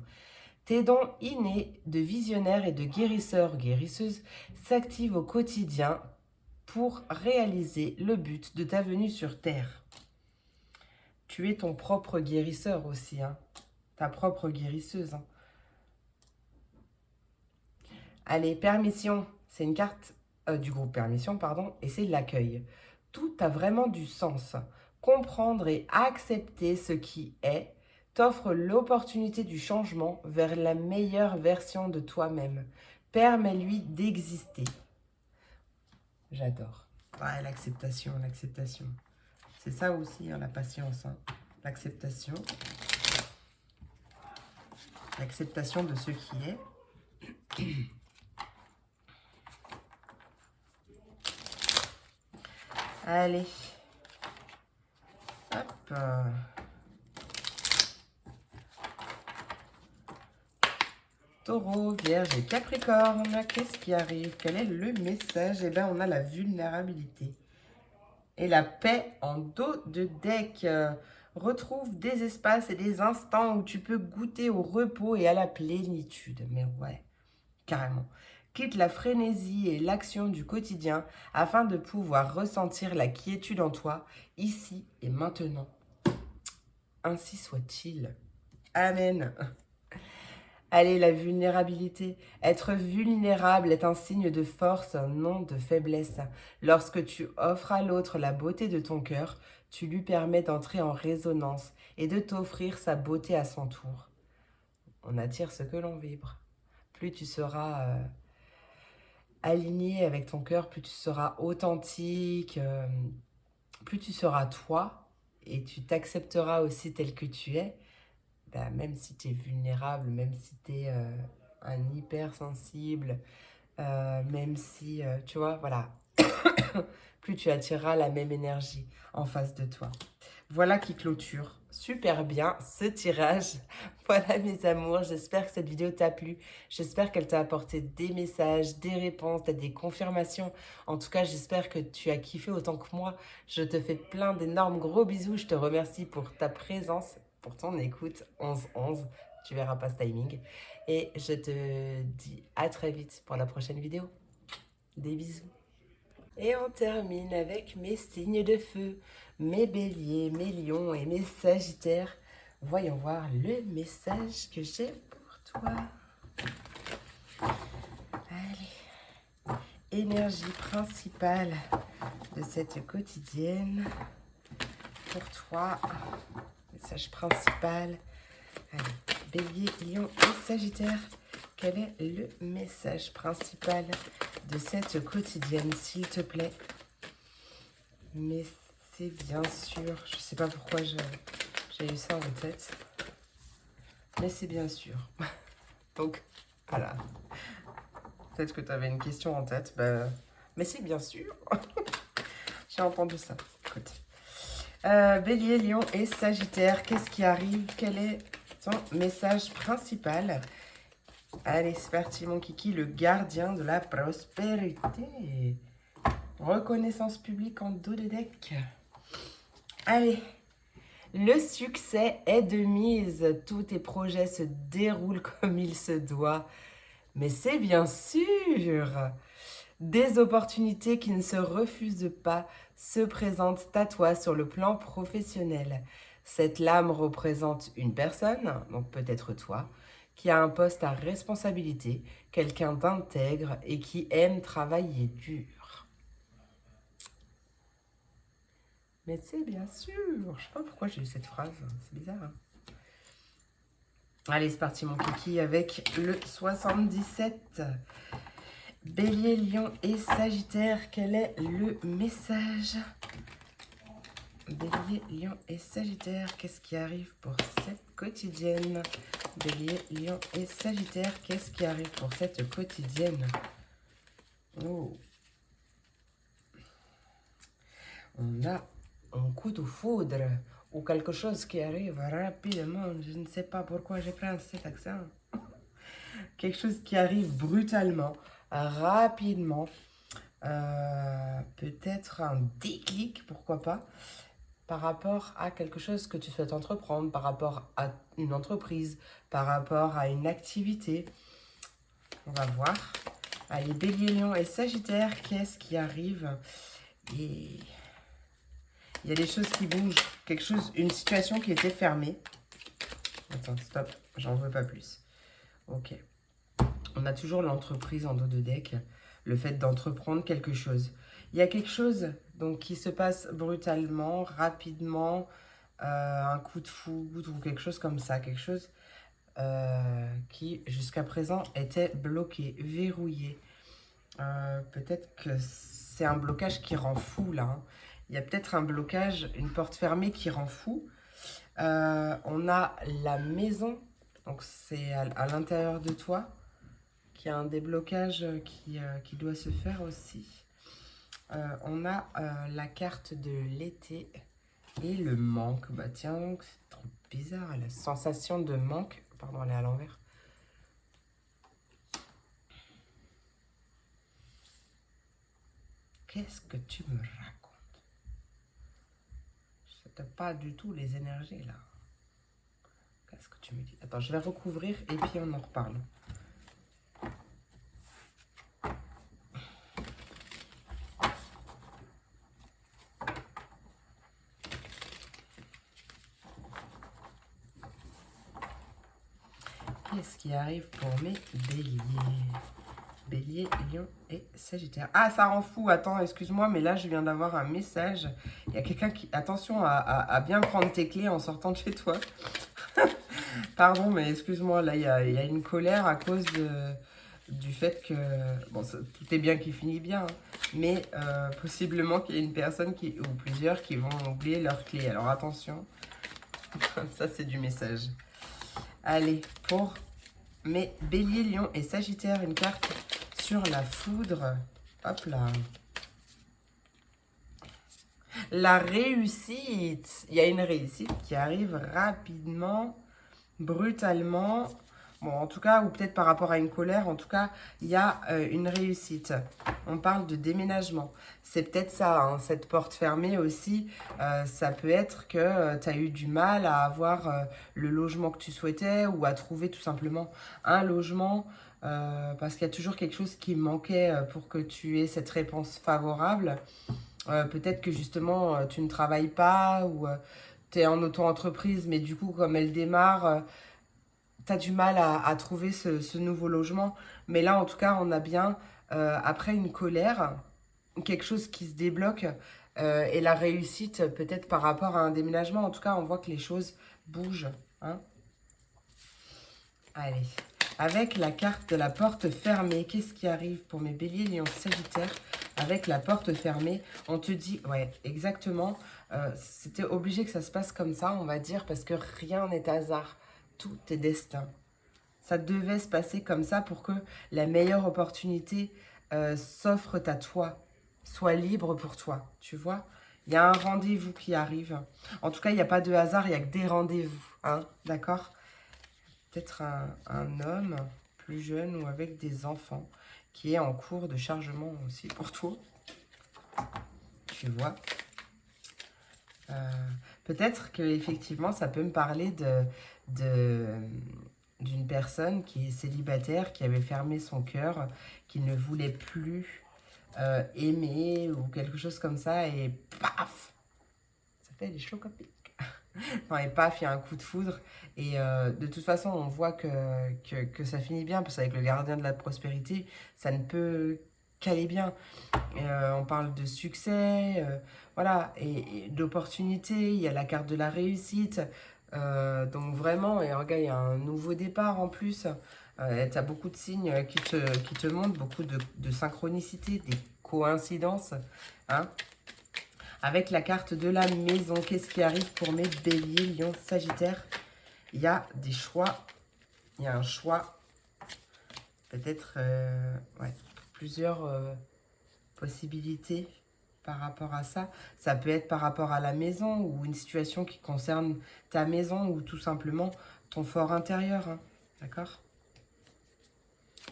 [SPEAKER 1] Tes dons innés de visionnaire et de guérisseur-guérisseuse s'activent au quotidien pour réaliser le but de ta venue sur Terre. Tu es ton propre guérisseur aussi, hein. Ta propre guérisseuse, hein. Allez, permission, c'est une carte du groupe permission, pardon, et c'est l'accueil. Tout a vraiment du sens. Comprendre et accepter ce qui est t'offre l'opportunité du changement vers la meilleure version de toi-même. Permets-lui d'exister. J'adore. Ouais, l'acceptation, l'acceptation. C'est ça aussi, hein, la patience, hein. L'acceptation. L'acceptation de ce qui est. Allez. Hop. Taureau, Vierge et Capricorne. Qu'est-ce qui arrive? Quel est le message? Eh bien, on a la vulnérabilité. Et la paix en dos de deck. Retrouve des espaces et des instants où tu peux goûter au repos et à la plénitude. Mais ouais, carrément. Quitte la frénésie et l'action du quotidien afin de pouvoir ressentir la quiétude en toi, ici et maintenant. Ainsi soit-il. Amen. Allez, la vulnérabilité. Être vulnérable est un signe de force, non de faiblesse. Lorsque tu offres à l'autre la beauté de ton cœur, tu lui permets d'entrer en résonance et de t'offrir sa beauté à son tour. On attire ce que l'on vibre. Plus tu seras aligné avec ton cœur, plus tu seras authentique, plus tu seras toi et tu t'accepteras aussi tel que tu es. Même si tu es vulnérable, même si tu es un hypersensible, même si, tu vois, voilà, plus tu attireras la même énergie en face de toi. Voilà qui clôture super bien ce tirage. Voilà mes amours, j'espère que cette vidéo t'a plu. J'espère qu'elle t'a apporté des messages, des réponses, des confirmations. En tout cas, j'espère que tu as kiffé autant que moi. Je te fais plein d'énormes gros bisous. Je te remercie pour ta présence, pour ton écoute. 11-11, tu verras pas ce timing. Et je te dis à très vite pour la prochaine vidéo. Des bisous. Et on termine avec mes signes de feu, mes béliers, mes lions et mes sagittaires. Voyons voir le message que j'ai pour toi. Allez, énergie principale de cette quotidienne pour toi. Message principal. Allez, bélier, lion et sagittaire. Quel est le message principal de cette quotidienne, s'il te plaît? Mais c'est bien sûr, je sais pas pourquoi j'ai eu ça en tête, mais c'est bien sûr. Donc, voilà. Peut-être que tu avais une question en tête, mais c'est bien sûr. J'ai entendu ça. Écoute. Bélier, lion et sagittaire, qu'est-ce qui arrive? Quel est ton message principal? Allez, c'est parti, mon kiki, le gardien de la prospérité. Reconnaissance publique en dos de deck. Allez, le succès est de mise. Tous tes projets se déroulent comme il se doit. Mais c'est bien sûr. Des opportunités qui ne se refusent pas se présentent à toi sur le plan professionnel. Cette lame représente une personne, donc peut-être toi, qui a un poste à responsabilité, quelqu'un d'intègre et qui aime travailler dur. Mais c'est bien sûr. Je sais pas pourquoi j'ai eu cette phrase, c'est bizarre. Hein. Allez, c'est parti mon kiki avec le 77. Bélier, lion et sagittaire, quel est le message? Bélier, lion et sagittaire, qu'est-ce qui arrive pour cette quotidienne? Bélier, lion et sagittaire, qu'est-ce qui arrive pour cette quotidienne? Oh. On a un coup de foudre ou quelque chose qui arrive rapidement. Je ne sais pas pourquoi j'ai pris cet accent. Quelque chose qui arrive brutalement, rapidement. Peut-être un déclic, pourquoi pas, par rapport à quelque chose que tu souhaites entreprendre, par rapport à une entreprise, par rapport à une activité. On va voir. Allez, Bélier, Lion et Sagittaire, qu'est-ce qui arrive? Et il y a des choses qui bougent, quelque chose, une situation qui était fermée. Attends, stop, j'en veux pas plus. Ok. On a toujours l'entreprise en dos de deck, le fait d'entreprendre quelque chose. Il y a quelque chose donc qui se passe brutalement, rapidement, un coup de foudre ou quelque chose comme ça, quelque chose qui jusqu'à présent était bloqué, verrouillé. Peut-être que c'est un blocage qui rend fou là. Hein. Il y a peut-être un blocage, une porte fermée qui rend fou. On a la maison, donc c'est à l'intérieur de toi, qui a un déblocage qui doit se faire aussi. On a la carte de l'été et le manque. Bah tiens, donc c'est trop bizarre, la sensation de manque. Pardon, elle est à l'envers. Qu'est-ce que tu me racontes? Je n'ai pas du tout les énergies là. Qu'est-ce que tu me dis? Attends, je vais recouvrir et puis on en reparle. Qu'est-ce qui arrive pour mes béliers? Bélier, lion et sagittaire. Ah, ça rend fou. Attends, excuse-moi, mais là, je viens d'avoir un message. Il y a quelqu'un qui... Attention à bien prendre tes clés en sortant de chez toi. Pardon, mais excuse-moi, là, il y a une colère à cause du fait que... Bon, tout est bien qui finit bien, hein, mais possiblement qu'il y ait une personne ou plusieurs qui vont oublier leurs clés. Alors, attention. Ça, c'est du message. Allez, pour mes béliers, lions et sagittaires, une carte sur la foudre. Hop là. La réussite. Il y a une réussite qui arrive rapidement, brutalement. Bon, en tout cas, ou peut-être par rapport à une colère, en tout cas, il y a une réussite. On parle de déménagement. C'est peut-être ça, hein, cette porte fermée aussi. Ça peut être que tu as eu du mal à avoir le logement que tu souhaitais ou à trouver tout simplement un logement parce qu'il y a toujours quelque chose qui manquait pour que tu aies cette réponse favorable. Peut-être que justement, tu ne travailles pas ou tu es en auto-entreprise, mais du coup, comme elle démarre, tu as du mal à trouver ce nouveau logement. Mais là, en tout cas, on a bien, après une colère, quelque chose qui se débloque et la réussite peut-être par rapport à un déménagement. En tout cas, on voit que les choses bougent. Hein. Allez. Avec la carte de la porte fermée, qu'est-ce qui arrive pour mes béliers, lions, sagittaires? Avec la porte fermée, on te dit, ouais, exactement, c'était obligé que ça se passe comme ça, on va dire, parce que rien n'est hasard, tout est destin. Ça devait se passer comme ça pour que la meilleure opportunité s'offre à toi, soit libre pour toi, tu vois. Il y a un rendez-vous qui arrive. En tout cas, il n'y a pas de hasard, il n'y a que des rendez-vous, hein, d'accord? Peut-être un homme plus jeune ou avec des enfants qui est en cours de chargement aussi pour toi, tu vois. Peut-être que effectivement ça peut me parler d'une personne qui est célibataire, qui avait fermé son cœur, qui ne voulait plus aimer ou quelque chose comme ça, et paf, ça fait des chocs à pic. Non, et paf, il y a un coup de foudre. Et de toute façon, on voit que ça finit bien, parce qu'avec le gardien de la prospérité, ça ne peut qu'aller bien. On parle de succès, voilà, et d'opportunité, il y a la carte de la réussite. Donc vraiment, et regarde, il y a un nouveau départ en plus. Tu as beaucoup de signes qui te montrent, beaucoup de synchronicité, des coïncidences. Hein. Avec la carte de la maison, qu'est-ce qui arrive pour mes béliers, lions, sagittaires? Il y a des choix. Il y a un choix. Peut-être ouais, plusieurs possibilités par rapport à ça. Ça peut être par rapport à la maison ou une situation qui concerne ta maison ou tout simplement ton fort intérieur. Hein. D'accord?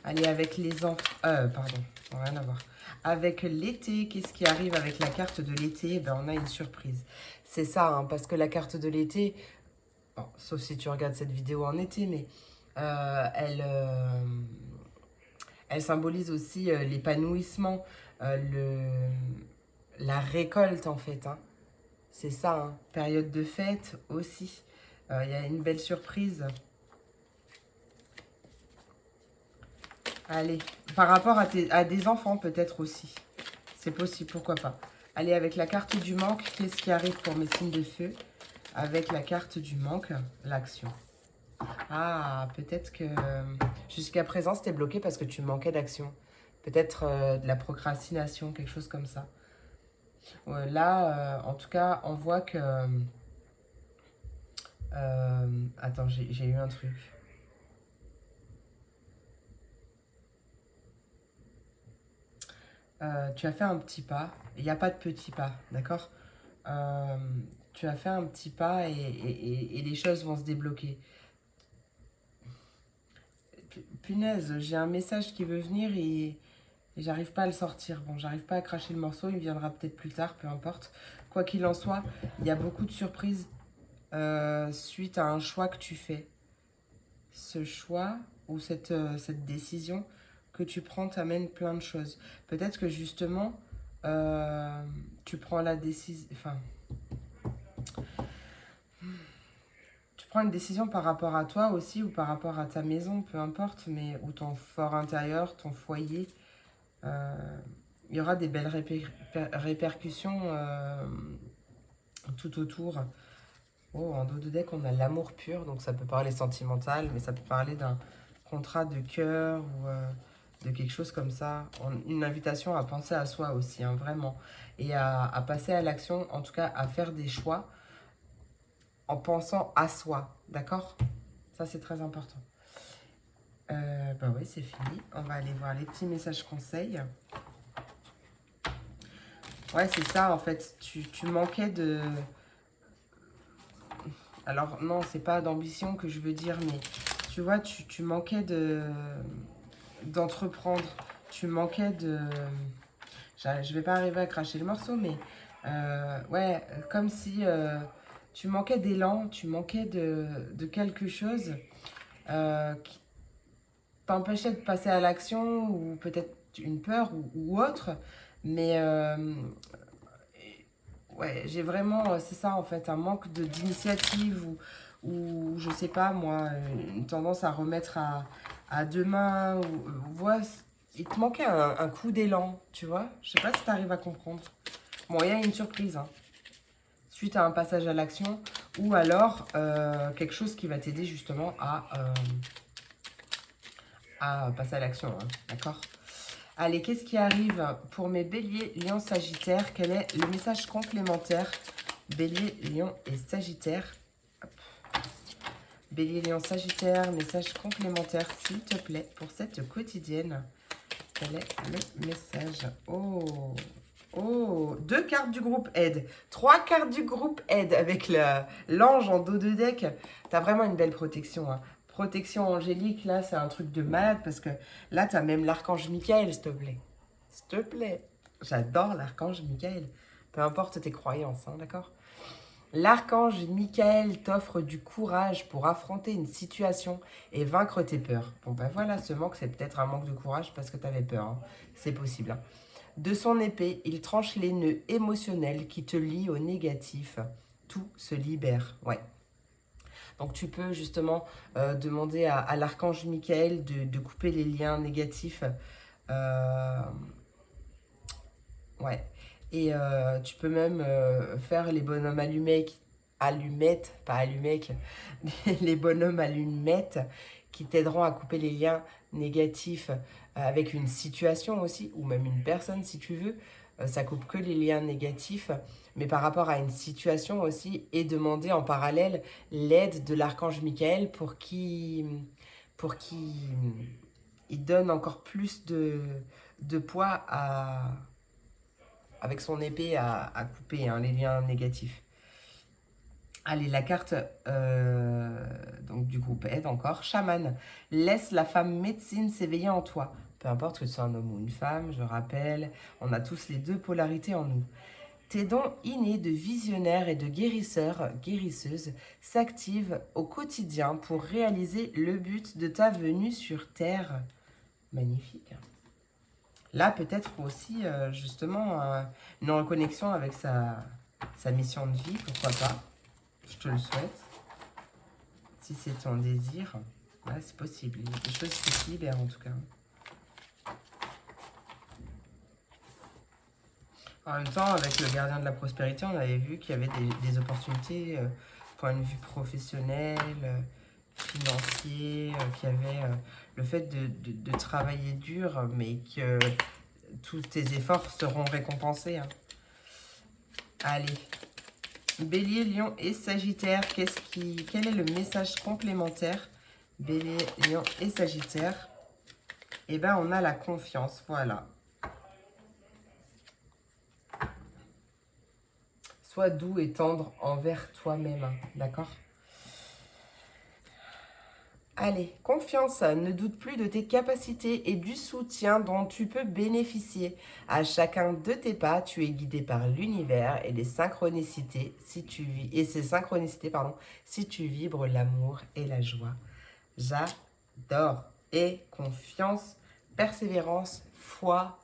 [SPEAKER 1] Allez, avec les enfants... pardon, rien à voir. Avec l'été, qu'est-ce qui arrive avec la carte de l'été? Ben, on a une surprise. C'est ça, hein, parce que la carte de l'été, bon, sauf si tu regardes cette vidéo en été, mais elle symbolise aussi l'épanouissement, la récolte en fait. Hein. C'est ça, hein. Période de fête aussi. Il y a une belle surprise. Allez, par rapport à des enfants peut-être aussi. C'est possible, pourquoi pas. Allez, avec la carte du manque, qu'est-ce qui arrive pour mes signes de feu? Avec la carte du manque, l'action. Ah, peut-être que jusqu'à présent, c'était bloqué parce que tu manquais d'action. Peut-être de la procrastination, quelque chose comme ça. Là, en tout cas, on voit que... attends, j'ai eu un truc. Tu as fait un petit pas. Il n'y a pas de petit pas, d'accord? Tu as fait un petit pas et les choses vont se débloquer. Punaise, j'ai un message qui veut venir et j'arrive pas à le sortir. Bon, j'arrive pas à cracher le morceau, il viendra peut-être plus tard, peu importe. Quoi qu'il en soit, il y a beaucoup de surprises suite à un choix que tu fais. Ce choix ou cette décision que tu prends t'amène plein de choses. Peut-être que justement, tu prends la décision... Enfin, tu prends une décision par rapport à toi aussi ou par rapport à ta maison, peu importe, mais ou ton fort intérieur, ton foyer. Il y aura des belles répercussions tout autour. Oh, en dos de deck, on a l'amour pur, donc ça peut parler sentimental, mais ça peut parler d'un contrat de cœur ou de quelque chose comme ça. Une invitation à penser à soi aussi, hein, vraiment. Et à passer à l'action, en tout cas à faire des choix en pensant à soi, d'accord? Ça, c'est très important. Bah oui, c'est fini. On va aller voir les petits messages conseils. Ouais, c'est ça, en fait. Tu manquais de... Alors, non, c'est pas d'ambition que je veux dire, mais tu vois, tu manquais d'entreprendre. Tu manquais de... Je vais pas arriver à cracher le morceau, mais ouais, comme si tu manquais d'élan, tu manquais de quelque chose qui t'empêchait de passer à l'action, ou peut-être une peur ou autre. Mais ouais, j'ai vraiment, c'est ça en fait, un manque d'initiative ou je sais pas moi, une tendance à remettre à demain. Vois, il te manquait un coup d'élan, tu vois. Je sais pas si tu arrives à comprendre. Bon, il y a une surprise, hein, suite à un passage à l'action, ou alors quelque chose qui va t'aider justement à passer à l'action, hein, d'accord. Allez, qu'est-ce qui arrive pour mes béliers, lions, sagittaires? Quel est le message complémentaire? Bélier, lion et sagittaire. Hop. Bélier, lion, sagittaire, message complémentaire, s'il te plaît, pour cette quotidienne. Quel est le message? Oh, oh, 2 cartes du groupe aide, 3 cartes du groupe aide avec l'ange en dos de deck. T'as vraiment une belle protection, hein. Protection angélique, là, c'est un truc de malade parce que là, t'as même l'archange Michael, s'il te plaît. S'il te plaît. J'adore l'archange Michael. Peu importe tes croyances, hein, d'accord? L'archange Michael t'offre du courage pour affronter une situation et vaincre tes peurs. Bon ben voilà, ce manque, c'est peut-être un manque de courage parce que tu avais peur, hein. C'est possible, hein. De son épée, il tranche les nœuds émotionnels qui te lient au négatif. Tout se libère, ouais. Donc tu peux justement demander à l'archange Michael de couper les liens négatifs. Euh, Ouais. Et tu peux même faire les bonhommes allumettes, pas allumettes, les bonhommes allumettes qui t'aideront à couper les liens négatifs avec une situation aussi, ou même une personne si tu veux. Ça coupe que les liens négatifs, mais par rapport à une situation aussi, et demander en parallèle l'aide de l'archange Michael pour qu'il il donne encore plus de poids avec son épée à couper, hein, les liens négatifs. Allez, la carte donc du groupe aide encore. Chaman, laisse la femme médecine s'éveiller en toi. Peu importe que tu sois un homme ou une femme, je rappelle, on a tous les deux polarités en nous. Tes dons innés de visionnaire et de guérisseur, guérisseuse, s'activent au quotidien pour réaliser le but de ta venue sur Terre. Magnifique. Là, peut-être aussi, justement, une reconnexion avec sa mission de vie, pourquoi pas. Je te le souhaite. Si c'est ton désir, ouais, c'est possible. Il y a des choses qui se libèrent, en tout cas. En même temps, avec le gardien de la prospérité, on avait vu qu'il y avait des opportunités, point de vue professionnel, financier, qu'il y avait le fait de travailler dur, mais que tous tes efforts seront récompensés, hein. Allez, Bélier, Lion et Sagittaire, quel est le message complémentaire? Bélier, Lion et Sagittaire. Eh bien, on a la confiance, voilà. Sois doux et tendre envers toi-même, hein, d'accord? Allez, confiance, ne doute plus de tes capacités et du soutien dont tu peux bénéficier. À chacun de tes pas, tu es guidé par l'univers et les synchronicités ces synchronicités, pardon, si tu vibres l'amour et la joie. J'adore. Et confiance, persévérance, foi,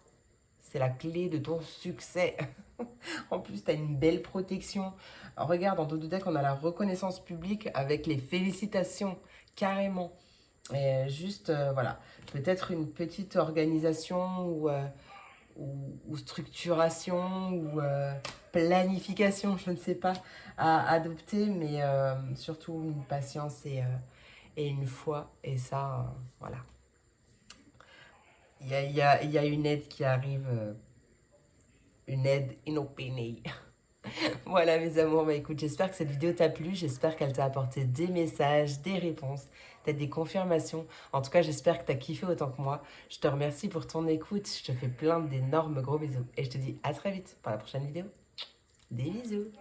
[SPEAKER 1] c'est la clé de ton succès. En plus, tu as une belle protection. Regarde, en dos de deck, on a la reconnaissance publique avec les félicitations, carrément. Et juste, voilà, peut-être une petite organisation ou structuration ou planification, je ne sais pas, à adopter, mais surtout une patience et une foi. Et ça, voilà. Il y a une aide qui arrive, une aide inopinée. Voilà mes amours, bah écoute, j'espère que cette vidéo t'a plu, j'espère qu'elle t'a apporté des messages, des réponses, peut-être des confirmations. En tout cas, j'espère que t'as kiffé autant que moi. Je te remercie pour ton écoute, je te fais plein d'énormes gros bisous et je te dis à très vite pour la prochaine vidéo. Des bisous.